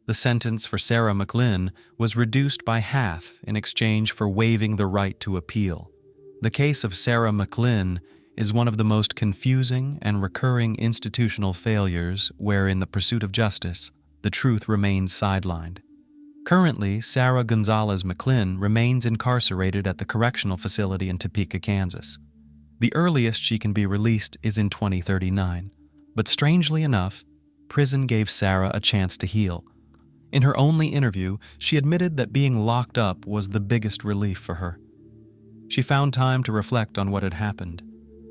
The sentence for Sarah McLynn was reduced by half in exchange for waiving the right to appeal. The case of Sarah McLynn is one of the most confusing and recurring institutional failures where, in the pursuit of justice, the truth remains sidelined. Currently, Sarah Gonzalez McLynn remains incarcerated at the correctional facility in Topeka, Kansas. The earliest she can be released is in 2039, but strangely enough, prison gave Sarah a chance to heal. In her only interview, she admitted that being locked up was the biggest relief for her. She found time to reflect on what had happened.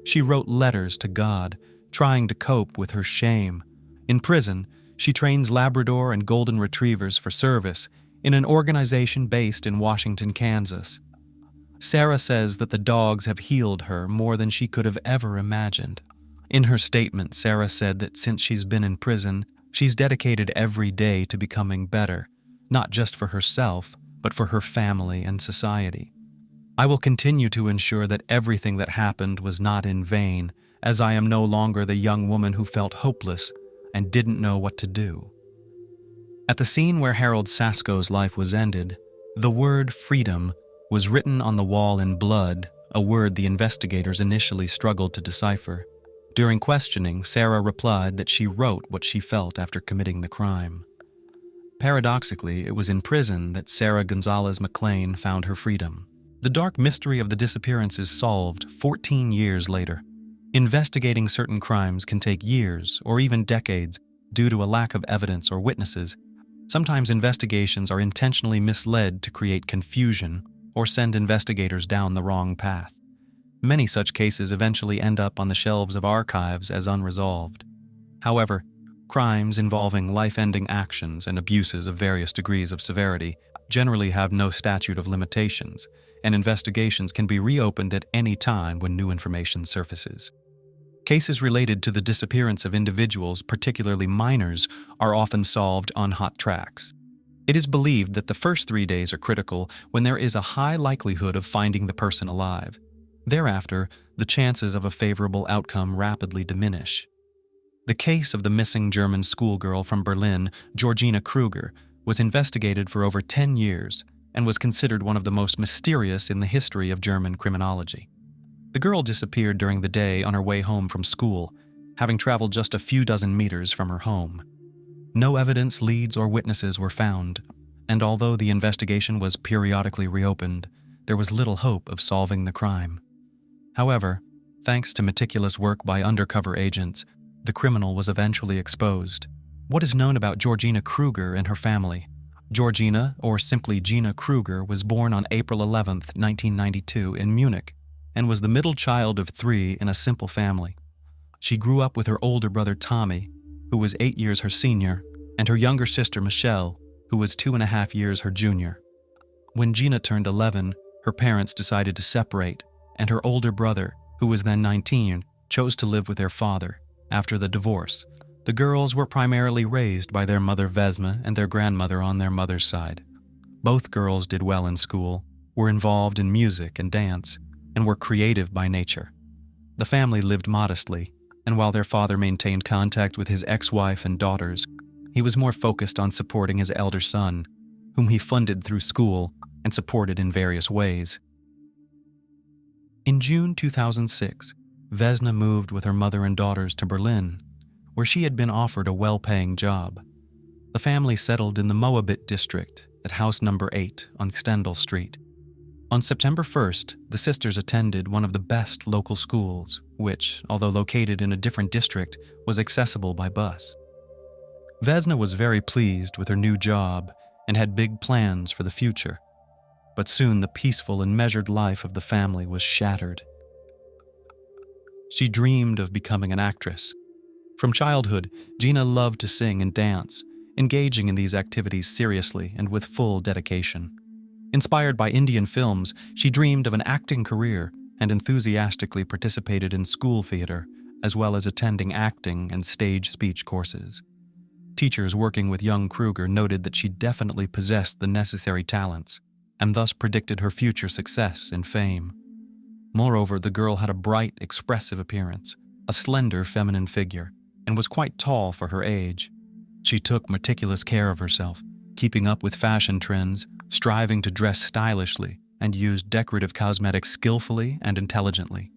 She wrote letters to God, trying to cope with her shame. In prison, she trains Labrador and Golden Retrievers for service in an organization based in Washington, Kansas. Sarah says that the dogs have healed her more than she could have ever imagined. In her statement, Sarah said that since she's been in prison, she's dedicated every day to becoming better, not just for herself, but for her family and society. I will continue to ensure that everything that happened was not in vain, as I am no longer the young woman who felt hopeless and didn't know what to do. At the scene where Harold Sasko's life was ended, the word freedom was written on the wall in blood, a word the investigators initially struggled to decipher. During questioning, Sarah replied that she wrote what she felt after committing the crime. Paradoxically, it was in prison that Sarah Gonzalez McLynn found her freedom. The dark mystery of the disappearance is solved 14 years later. Investigating certain crimes can take years or even decades due to a lack of evidence or witnesses. Sometimes investigations are intentionally misled to create confusion or send investigators down the wrong path. Many such cases eventually end up on the shelves of archives as unresolved. However, crimes involving life-ending actions and abuses of various degrees of severity generally have no statute of limitations, and investigations can be reopened at any time when new information surfaces. Cases related to the disappearance of individuals, particularly minors, are often solved on hot tracks. It is believed that the first 3 days are critical when there is a high likelihood of finding the person alive. Thereafter, the chances of a favorable outcome rapidly diminish. The case of the missing German schoolgirl from Berlin, Georgina Kruger, was investigated for over 10 years and was considered one of the most mysterious in the history of German criminology. The girl disappeared during the day on her way home from school, having traveled just a few dozen meters from her home. No evidence, leads, or witnesses were found, and although the investigation was periodically reopened, there was little hope of solving the crime. However, thanks to meticulous work by undercover agents, the criminal was eventually exposed. What is known about Georgina Kruger and her family? Georgina, or simply Gina Kruger, was born on April 11, 1992, in Munich, and was the middle child of 3 in a simple family. She grew up with her older brother Tommy, who was 8 years her senior, and her younger sister Michelle, who was 2.5 years her junior. When Gina turned 11, her parents decided to separate, and her older brother, who was then 19, chose to live with their father. After the divorce, the girls were primarily raised by their mother Vesma and their grandmother on their mother's side. Both girls did well in school, were involved in music and dance, and were creative by nature. The family lived modestly, and while their father maintained contact with his ex-wife and daughters, he was more focused on supporting his elder son, whom he funded through school and supported in various ways. In June 2006, Vesna moved with her mother and daughters to Berlin, where she had been offered a well-paying job. The family settled in the Moabit district at house number 8 on Stendal Street. On September 1st, the sisters attended one of the best local schools, which, although located in a different district, was accessible by bus. Vesna was very pleased with her new job and had big plans for the future. But soon the peaceful and measured life of the family was shattered. She dreamed of becoming an actress. From childhood, Gina loved to sing and dance, engaging in these activities seriously and with full dedication. Inspired by Indian films, she dreamed of an acting career and enthusiastically participated in school theater, as well as attending acting and stage speech courses. Teachers working with young Kruger noted that she definitely possessed the necessary talents, and thus predicted her future success and fame. Moreover, the girl had a bright, expressive appearance, a slender feminine figure, and was quite tall for her age. She took meticulous care of herself, keeping up with fashion trends, striving to dress stylishly, and used decorative cosmetics skillfully and intelligently.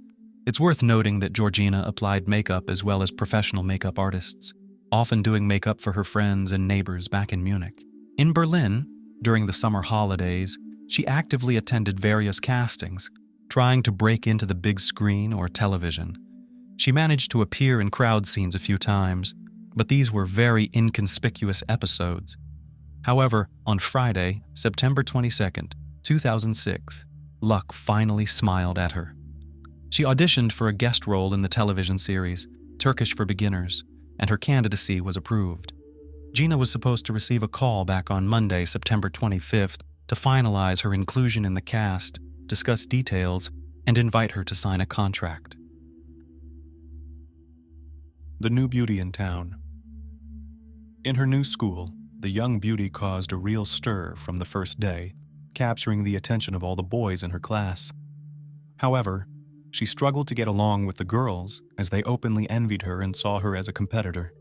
It's worth noting that Georgina applied makeup as well as professional makeup artists, often doing makeup for her friends and neighbors back in Munich. In Berlin, during the summer holidays, she actively attended various castings, trying to break into the big screen or television. She managed to appear in crowd scenes a few times, but these were very inconspicuous episodes. However, on Friday, September 22nd, 2006, luck finally smiled at her. She auditioned for a guest role in the television series, Turkish for Beginners, and her candidacy was approved. Gina was supposed to receive a call back on Monday, September 25th, to finalize her inclusion in the cast, discuss details, and invite her to sign a contract.
The new beauty in town. In her new school, the young beauty caused a real stir from the first day, capturing the attention of all the boys in her class. However, she struggled to get along with the girls as they openly envied her and saw her as a competitor.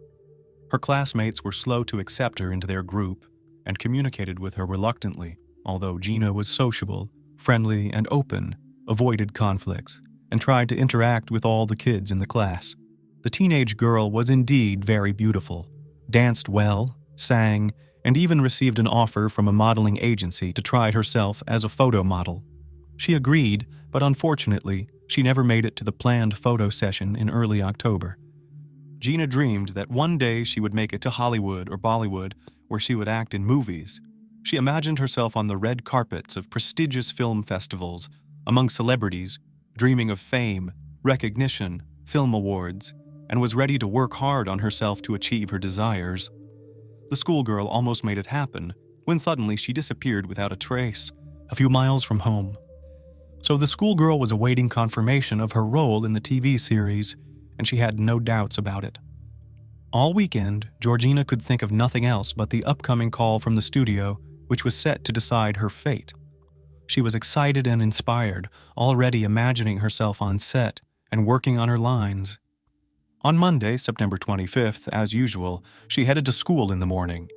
Her classmates were slow to accept her into their group and communicated with her reluctantly, although Gina was sociable, friendly, and open, avoided conflicts, and tried to interact with all the kids in the class. The teenage girl was indeed very beautiful, danced well, sang, and even received an offer from a modeling agency to try herself as a photo model. She agreed, but unfortunately, she never made it to the planned photo session in early October. Gina dreamed that one day she would make it to Hollywood or Bollywood, where she would act in movies. She imagined herself on the red carpets of prestigious film festivals, among celebrities, dreaming of fame, recognition, film awards, and was ready to work hard on herself to achieve her desires. The schoolgirl almost made it happen, when suddenly she disappeared without a trace, a few miles from home. So the schoolgirl was awaiting confirmation of her role in the TV series, and she had no doubts about it. All weekend, Georgina could think of nothing else but the upcoming call from the studio, which was set to decide her fate. She was excited and inspired, already imagining herself on set and working on her lines. On Monday, September 25th, as usual, she headed to school in the morning.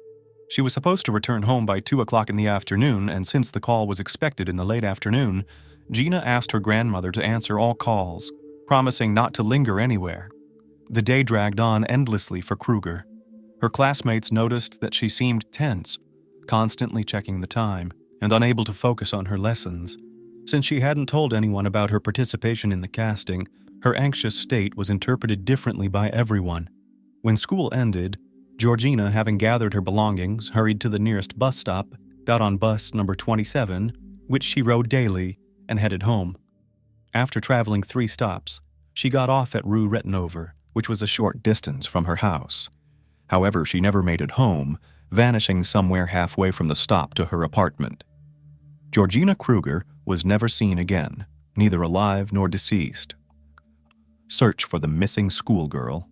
She was supposed to return home by 2 o'clock in the afternoon, and since the call was expected in the late afternoon, Gina asked her grandmother to answer all calls, promising not to linger anywhere. The day dragged on endlessly for Kruger. Her classmates noticed that she seemed tense, constantly checking the time, and unable to focus on her lessons. Since she hadn't told anyone about her participation in the casting, her anxious state was interpreted differently by everyone. When school ended, Georgina, having gathered her belongings, hurried to the nearest bus stop, got on bus number 27, which she rode daily, and headed home. After traveling 3 stops, she got off at Rue Retenover, which was a short distance from her house. However, she never made it home, vanishing somewhere halfway from the stop to her apartment. Georgina Kruger was never seen again, neither alive nor deceased. Search for the missing schoolgirl.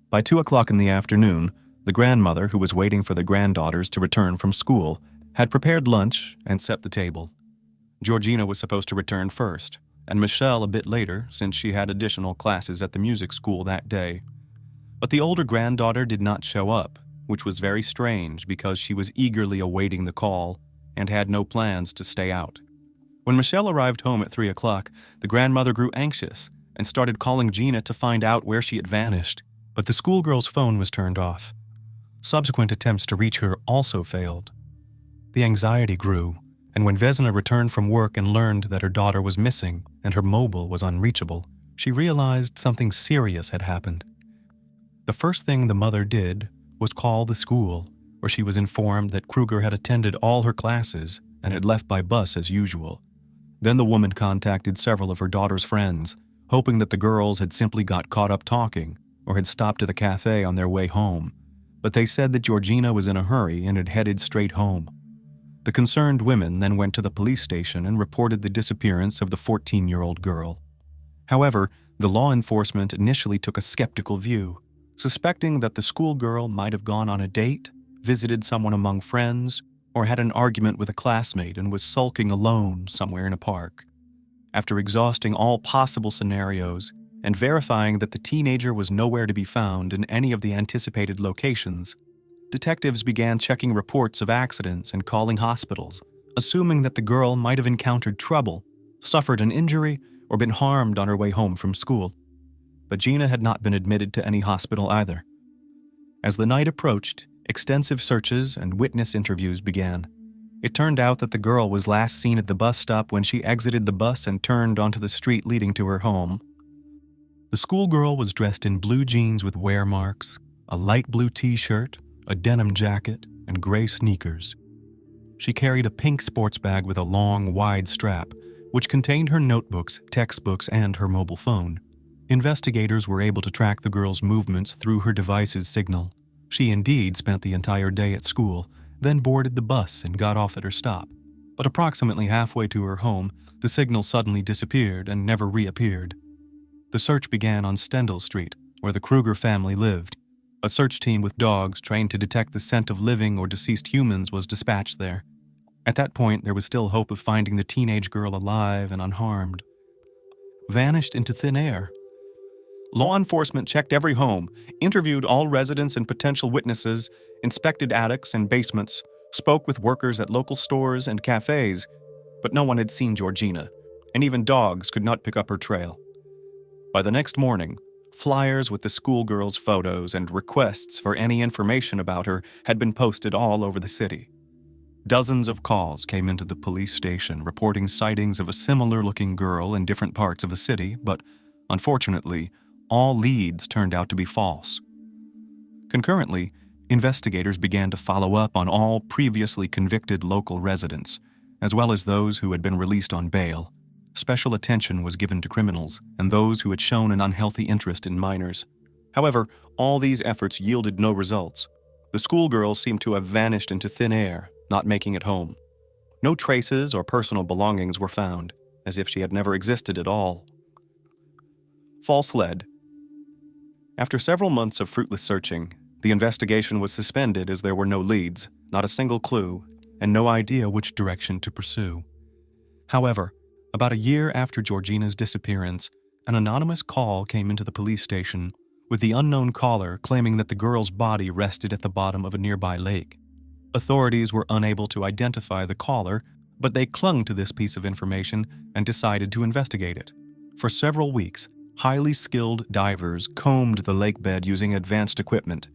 By 2 o'clock in the afternoon, the grandmother, who was waiting for the granddaughters to return from school, had prepared lunch and set the table. Georgina was supposed to return first, and Michelle a bit later, since she had additional classes at the music school that day. But the older granddaughter did not show up, which was very strange because she was eagerly awaiting the call and had no plans to stay out. When Michelle arrived home at 3 o'clock, the grandmother grew anxious and started calling Gina to find out where she had vanished, but the schoolgirl's phone was turned off. Subsequent attempts to reach her also failed. The anxiety grew, and when Vesna returned from work and learned that her daughter was missing and her mobile was unreachable, she realized something serious had happened. The first thing the mother did was call the school, where she was informed that Kruger had attended all her classes and had left by bus as usual. Then the woman contacted several of her daughter's friends, hoping that the girls had simply got caught up talking or had stopped at the cafe on their way home, but they said that Georgina was in a hurry and had headed straight home. The concerned women then went to the police station and reported the disappearance of the 14-year-old girl. However, the law enforcement initially took a skeptical view, suspecting that the schoolgirl might have gone on a date, visited someone among friends, or had an argument with a classmate and was sulking alone somewhere in a park. After exhausting all possible scenarios and verifying that the teenager was nowhere to be found in any of the anticipated locations, detectives began checking reports of accidents and calling hospitals, assuming that the girl might have encountered trouble, suffered an injury, or been harmed on her way home from school. But Gina had not been admitted to any hospital either. As the night approached, extensive searches and witness interviews began. It turned out that the girl was last seen at the bus stop when she exited the bus and turned onto the street leading to her home. The schoolgirl was dressed in blue jeans with wear marks, a light blue t-shirt, a denim jacket, and gray sneakers. She carried a pink sports bag with a long, wide strap, which contained her notebooks, textbooks, and her mobile phone. Investigators were able to track the girl's movements through her device's signal. She indeed spent the entire day at school, then boarded the bus and got off at her stop. But approximately halfway to her home, the signal suddenly disappeared and never reappeared. The search began on Stendhal Street, where the Kruger family lived. A search team with dogs trained to detect the scent of living or deceased humans was dispatched there. At that point, there was still hope of finding the teenage girl alive and unharmed. Vanished into thin air. Law enforcement checked every home, interviewed all residents and potential witnesses, inspected attics and basements, spoke with workers at local stores and cafes, but no one had seen Georgina, and even dogs could not pick up her trail. By the next morning, flyers with the schoolgirl's photos and requests for any information about her had been posted all over the city. Dozens of calls came into the police station reporting sightings of a similar-looking girl in different parts of the city, but unfortunately, all leads turned out to be false. Concurrently, investigators began to follow up on all previously convicted local residents, as well as those who had been released on bail. Special attention was given to criminals and those who had shown an unhealthy interest in minors. However, all these efforts yielded no results. The schoolgirl seemed to have vanished into thin air, not making it home. No traces or personal belongings were found, as if she had never existed at all. False lead. After several months of fruitless searching, the investigation was suspended as there were no leads, not a single clue, and no idea which direction to pursue. However, about a year after Georgina's disappearance, an anonymous call came into the police station, with the unknown caller claiming that the girl's body rested at the bottom of a nearby lake. Authorities were unable to identify the caller, But they clung to this piece of information and decided to investigate it. For several weeks, highly skilled divers combed the lake bed using advanced equipment.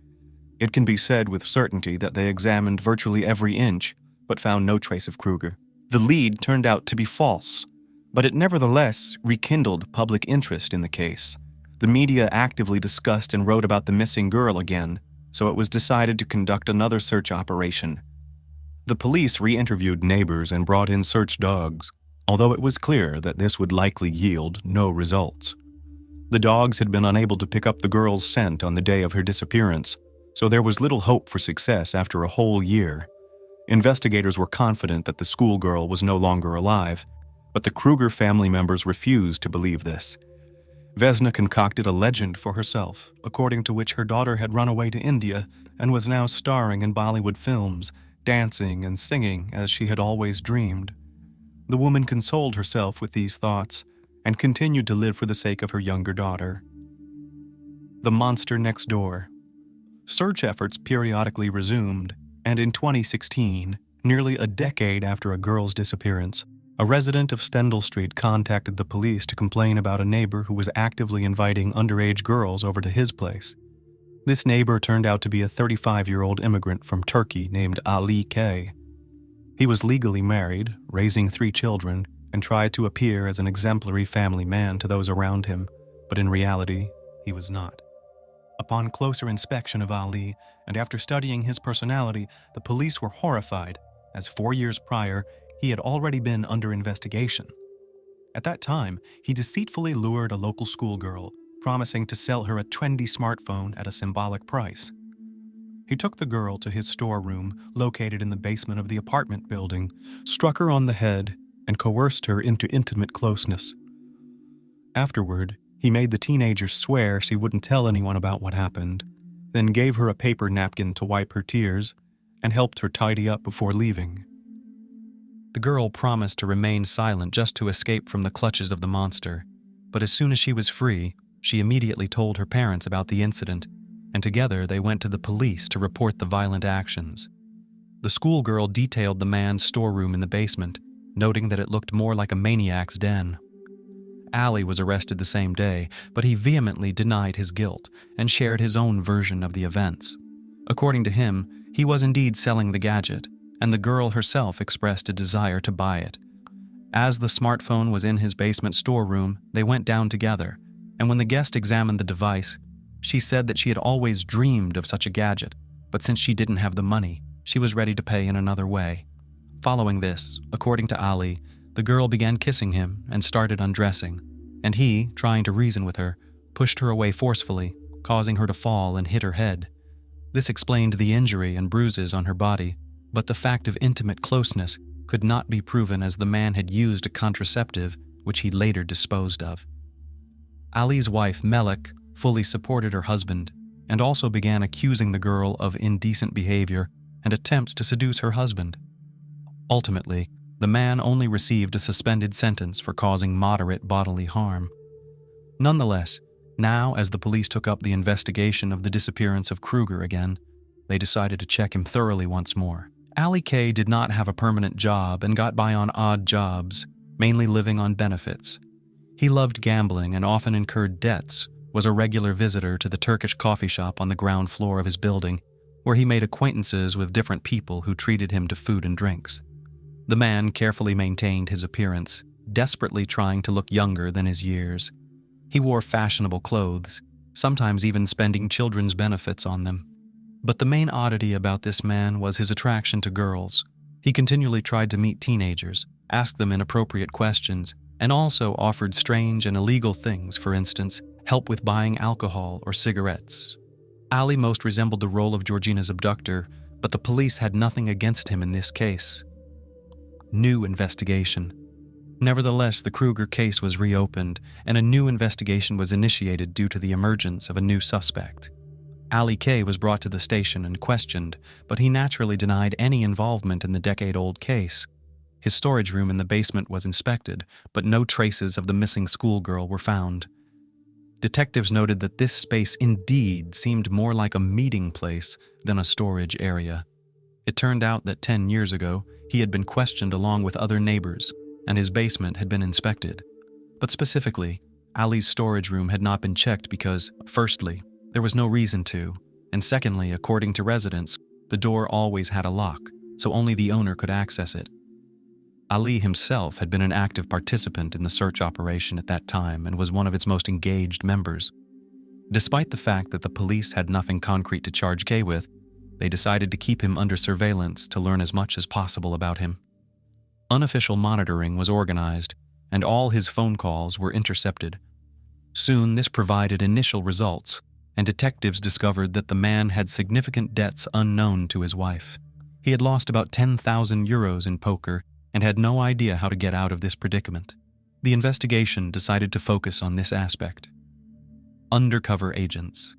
It can be said with certainty that they examined virtually every inch, but found no trace of Kruger. The lead turned out to be false, but it nevertheless rekindled public interest in the case. The media actively discussed and wrote about the missing girl again, so it was decided to conduct another search operation. The police re-interviewed neighbors and brought in search dogs, although it was clear that this would likely yield no results. The dogs had been unable to pick up the girl's scent on the day of her disappearance, so there was little hope for success after a whole year. Investigators were confident that the schoolgirl was no longer alive, but the Kruger family members refused to believe this. Vesna concocted a legend for herself, according to which her daughter had run away to India and was now starring in Bollywood films, dancing and singing as she had always dreamed. The woman consoled herself with these thoughts and continued to live for the sake of her younger daughter. The monster next door. Search efforts periodically resumed, and in 2016, nearly a decade after a girl's disappearance, a resident of Stendhal Street contacted the police to complain about a neighbor who was actively inviting underage girls over to his place. This neighbor turned out to be a 35-year-old immigrant from Turkey named Ali K. He was legally married, raising 3 children, and tried to appear as an exemplary family man to those around him, but in reality, he was not. Upon closer inspection of Ali, and after studying his personality, the police were horrified, as 4 years prior, he had already been under investigation. At that time, he deceitfully lured a local schoolgirl, promising to sell her a trendy smartphone at a symbolic price. He took the girl to his storeroom, located in the basement of the apartment building, struck her on the head, and coerced her into intimate closeness. Afterward, he made the teenager swear she wouldn't tell anyone about what happened, then gave her a paper napkin to wipe her tears, and helped her tidy up before leaving.
The girl promised to remain silent just to escape from the clutches of the monster, but as soon as she was free, she immediately told her parents about the incident, and together they went to the police to report the violent actions. The schoolgirl detailed the man's storeroom in the basement, noting that it looked more like a maniac's den. Ali was arrested the same day, but he vehemently denied his guilt and shared his own version of the events. According to him, he was indeed selling the gadget, and the girl herself expressed a desire to buy it. As the smartphone was in his basement storeroom, they went down together, and when the guest examined the device, she said that she had always dreamed of such a gadget, but since she didn't have the money, she was ready to pay in another way. Following this, according to Ali, the girl began kissing him and started undressing, and he, trying to reason with her, pushed her away forcefully, causing her to fall and hit her head. This explained the injury and bruises on her body, but the fact of intimate closeness could not be proven as the man had used a contraceptive, which he later disposed of. Ali's wife, Melik, fully supported her husband and also began accusing the girl of indecent behavior and attempts to seduce her husband. Ultimately, the man only received a suspended sentence for causing moderate bodily harm. Nonetheless, now as the police took up the investigation of the disappearance of Kruger again, they decided to check him thoroughly once more. Ali K did not have a permanent job and got by on odd jobs, mainly living on benefits. He loved gambling and often incurred debts, was a regular visitor to the Turkish coffee shop on the ground floor of his building, where he made acquaintances with different people who treated him to food and drinks. The man carefully maintained his appearance, desperately trying to look younger than his years. He wore fashionable clothes, sometimes even spending children's benefits on them. But the main oddity about this man was his attraction to girls. He continually tried to meet teenagers, ask them inappropriate questions, and also offered strange and illegal things, for instance, help with buying alcohol or cigarettes. Ali most resembled the role of Georgina's abductor, but the police had nothing against him in this case. New investigation. Nevertheless, the Kruger case was reopened, and a new investigation was initiated due to the emergence of a new suspect. Ali K was brought to the station and questioned, but he naturally denied any involvement in the decade-old case. His storage room in the basement was inspected, but no traces of the missing schoolgirl were found. Detectives noted that this space indeed seemed more like a meeting place than a storage area. It turned out that 10 years ago, he had been questioned along with other neighbors, and his basement had been inspected. But specifically, Ali's storage room had not been checked because, firstly, there was no reason to, and secondly, according to residents, the door always had a lock, so only the owner could access it. Ali himself had been an active participant in the search operation at that time and was one of its most engaged members. Despite the fact that the police had nothing concrete to charge Kay with, they decided to keep him under surveillance to learn as much as possible about him. Unofficial monitoring was organized, and all his phone calls were intercepted. Soon, this provided initial results, and detectives discovered that the man had significant debts unknown to his wife. He had lost about 10,000 euros in poker and had no idea how to get out of this predicament. The investigation decided to focus on this aspect. Undercover agents.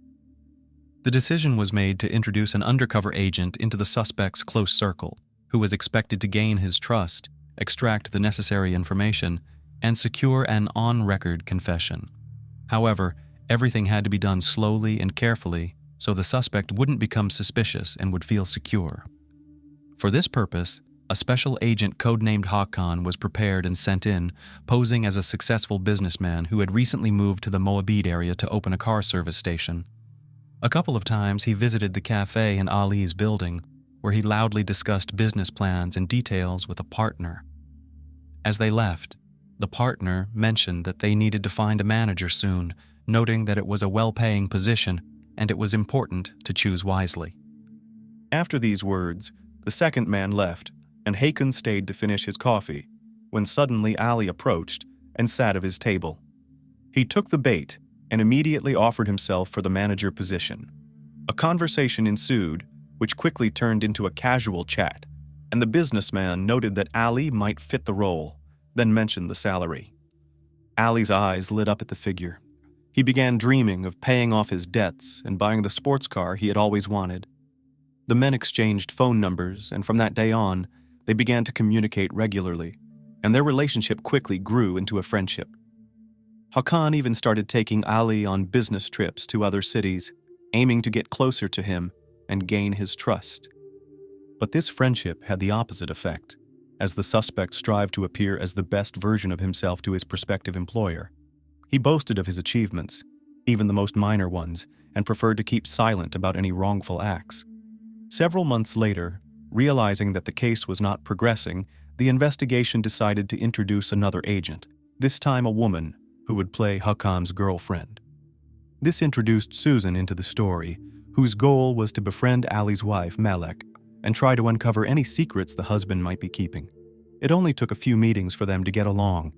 The decision was made to introduce an undercover agent into the suspect's close circle, who was expected to gain his trust, extract the necessary information, and secure an on-record confession. However, everything had to be done slowly and carefully so the suspect wouldn't become suspicious and would feel secure. For this purpose, a special agent codenamed Hakan was prepared and sent in, posing as a successful businessman who had recently moved to the Moabit area to open a car service station. A couple of times he visited the cafe in Ali's building, where he loudly discussed business plans and details with a partner. As they left, the partner mentioned that they needed to find a manager soon, noting that it was a well-paying position and it was important to choose wisely.
After these words, the second man left, and Hakan stayed to finish his coffee, when suddenly Ali approached and sat at his table. He took the bait and immediately offered himself for the manager position. A conversation ensued, which quickly turned into a casual chat, and the businessman noted that Ali might fit the role, then mentioned the salary. Ali's eyes lit up at the figure. He began dreaming of paying off his debts and buying the sports car he had always wanted. The men exchanged phone numbers, and from that day on, they began to communicate regularly, and their relationship quickly grew into a friendship. Hakan even started taking Ali on business trips to other cities, aiming to get closer to him and gain his trust. But this friendship had the opposite effect, as the suspect strived to appear as the best version of himself to his prospective employer. He boasted of his achievements, even the most minor ones, and preferred to keep silent about any wrongful acts. Several months later, realizing that the case was not progressing, the investigation decided to introduce another agent, this time a woman, who would play Hakan's girlfriend. This introduced Susan into the story, whose goal was to befriend Ali's wife, Melek, and try to uncover any secrets the husband might be keeping. It only took a few meetings for them to get along,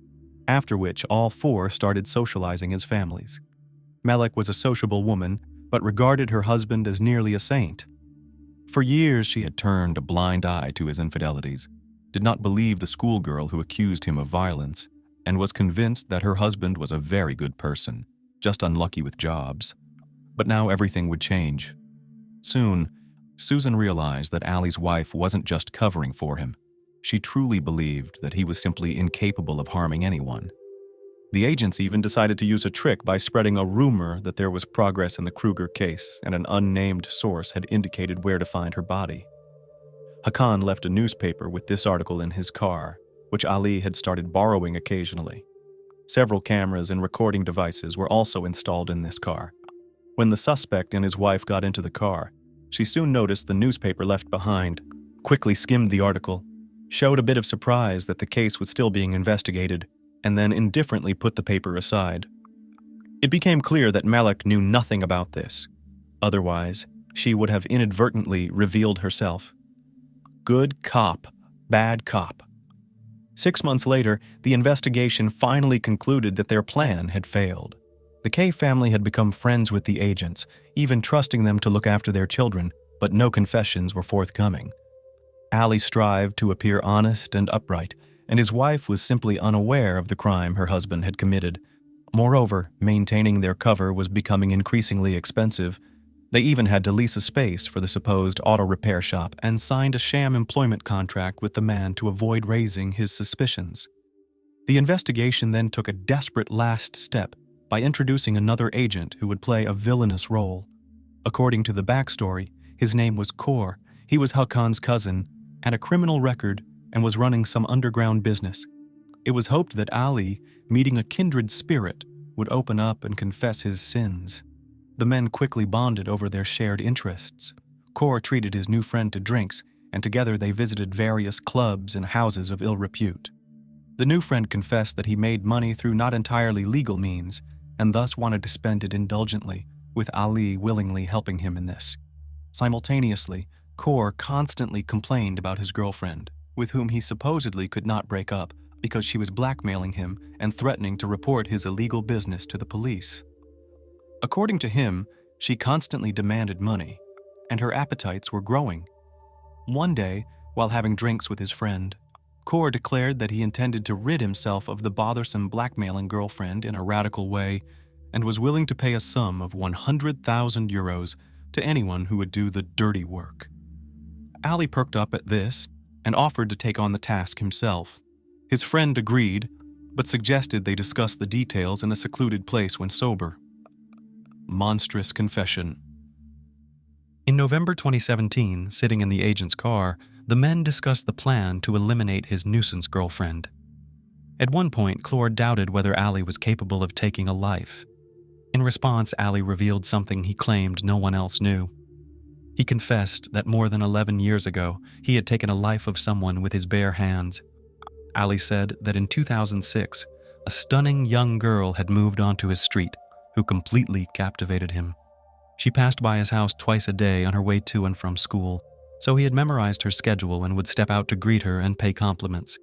after which all four started socializing as families. Melek was a sociable woman, but regarded her husband as nearly a saint. For years she had turned a blind eye to his infidelities, did not believe the schoolgirl who accused him of violence, and was convinced that her husband was a very good person, just unlucky with jobs. But now everything would change. Soon, Susan realized that Ali's wife wasn't just covering for him. She truly believed that he was simply incapable of harming anyone. The agents even decided to use a trick by spreading a rumor that there was progress in the Kruger case and an unnamed source had indicated where to find her body. Hakan left a newspaper with this article in his car, which Ali had started borrowing occasionally. Several cameras and recording devices were also installed in this car. When the suspect and his wife got into the car, she soon noticed the newspaper left behind, quickly skimmed the article, showed a bit of surprise that the case was still being investigated, and then indifferently put the paper aside. It became clear that Melek knew nothing about this. Otherwise, she would have inadvertently revealed herself. Good cop, bad cop. 6 months later, the investigation finally concluded that their plan had failed. The Kay family had become friends with the agents, even trusting them to look after their children, but no confessions were forthcoming. Ali strived to appear honest and upright, and his wife was simply unaware of the crime her husband had committed. Moreover, maintaining their cover was becoming increasingly expensive. They even had to lease a space for the supposed auto repair shop and signed a sham employment contract with the man to avoid raising his suspicions. The investigation then took a desperate last step by introducing another agent who would play a villainous role. According to the backstory, his name was Kor. He was Hakan's cousin, had a criminal record, and was running some underground business. It was hoped that Ali, meeting a kindred spirit, would open up and confess his sins. The men quickly bonded over their shared interests. Kaur treated his new friend to drinks, and together they visited various clubs and houses of ill repute. The new friend confessed that he made money through not entirely legal means, and thus wanted to spend it indulgently, with Ali willingly helping him in this. Simultaneously, Kaur constantly complained about his girlfriend, with whom he supposedly could not break up because she was blackmailing him and threatening to report his illegal business to the police. According to him, she constantly demanded money, and her appetites were growing. One day, while having drinks with his friend, Kaur declared that he intended to rid himself of the bothersome blackmailing girlfriend in a radical way and was willing to pay a sum of 100,000 euros to anyone who would do the dirty work. Ali perked up at this and offered to take on the task himself. His friend agreed, but suggested they discuss the details in a secluded place when sober. Monstrous confession.
In November 2017, sitting in the agent's car, the men discussed the plan to eliminate his nuisance girlfriend. At one point, Kaur doubted whether Ali was capable of taking a life. In response, Ali revealed something he claimed no one else knew. He confessed that more than 11 years ago, he had taken a life of someone with his bare hands. Ali said that in 2006, a stunning young girl had moved onto his street, who completely captivated him. She passed by his house twice a day on her way to and from school, so he had memorized her schedule and would step out to greet her and pay compliments.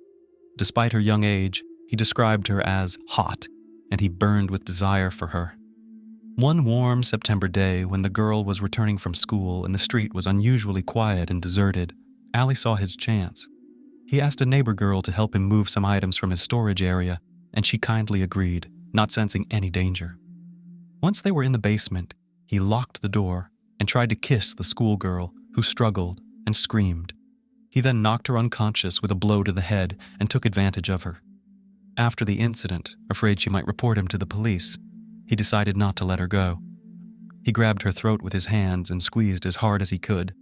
Despite her young age, he described her as hot, and he burned with desire for her. One warm September day, when the girl was returning from school and the street was unusually quiet and deserted, Ali saw his chance. He asked a neighbor girl to help him move some items from his storage area, and she kindly agreed, not sensing any danger. Once they were in the basement, he locked the door and tried to kiss the schoolgirl, who struggled and screamed. He then knocked her unconscious with a blow to the head and took advantage of her. After the incident, afraid she might report him to the police, he decided not to let her go. He grabbed her throat with his hands and squeezed as hard as he could.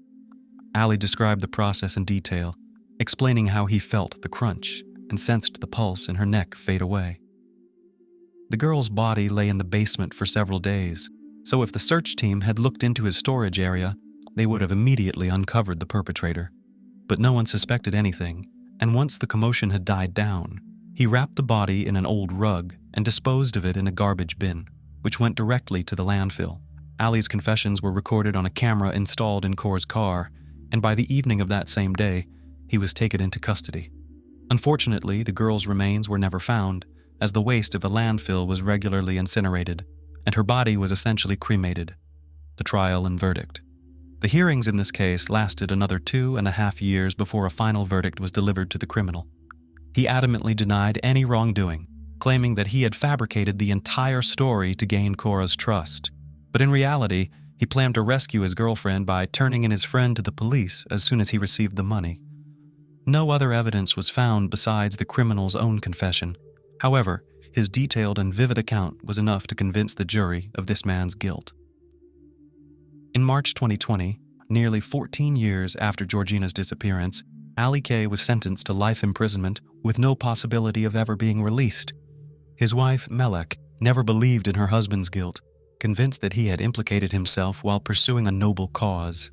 Ali described the process in detail, explaining how he felt the crunch and sensed the pulse in her neck fade away. The girl's body lay in the basement for several days, so if the search team had looked into his storage area, they would have immediately uncovered the perpetrator. But no one suspected anything, and once the commotion had died down, he wrapped the body in an old rug and disposed of it in a garbage bin, which went directly to the landfill. Ali's confessions were recorded on a camera installed in Kaur's car, and by the evening of that same day, he was taken into custody. Unfortunately, the girl's remains were never found, as the waste of the landfill was regularly incinerated, and her body was essentially cremated. The trial and verdict. The hearings in this case lasted another 2.5 years before a final verdict was delivered to the criminal. He adamantly denied any wrongdoing, claiming that he had fabricated the entire story to gain Kaur's trust. But in reality, he planned to rescue his girlfriend by turning in his friend to the police as soon as he received the money. No other evidence was found besides the criminal's own confession. However, his detailed and vivid account was enough to convince the jury of this man's guilt. In March 2020, nearly 14 years after Georgina's disappearance, Ali K. was sentenced to life imprisonment with no possibility of ever being released. His wife, Melek, never believed in her husband's guilt, convinced that he had implicated himself while pursuing a noble cause.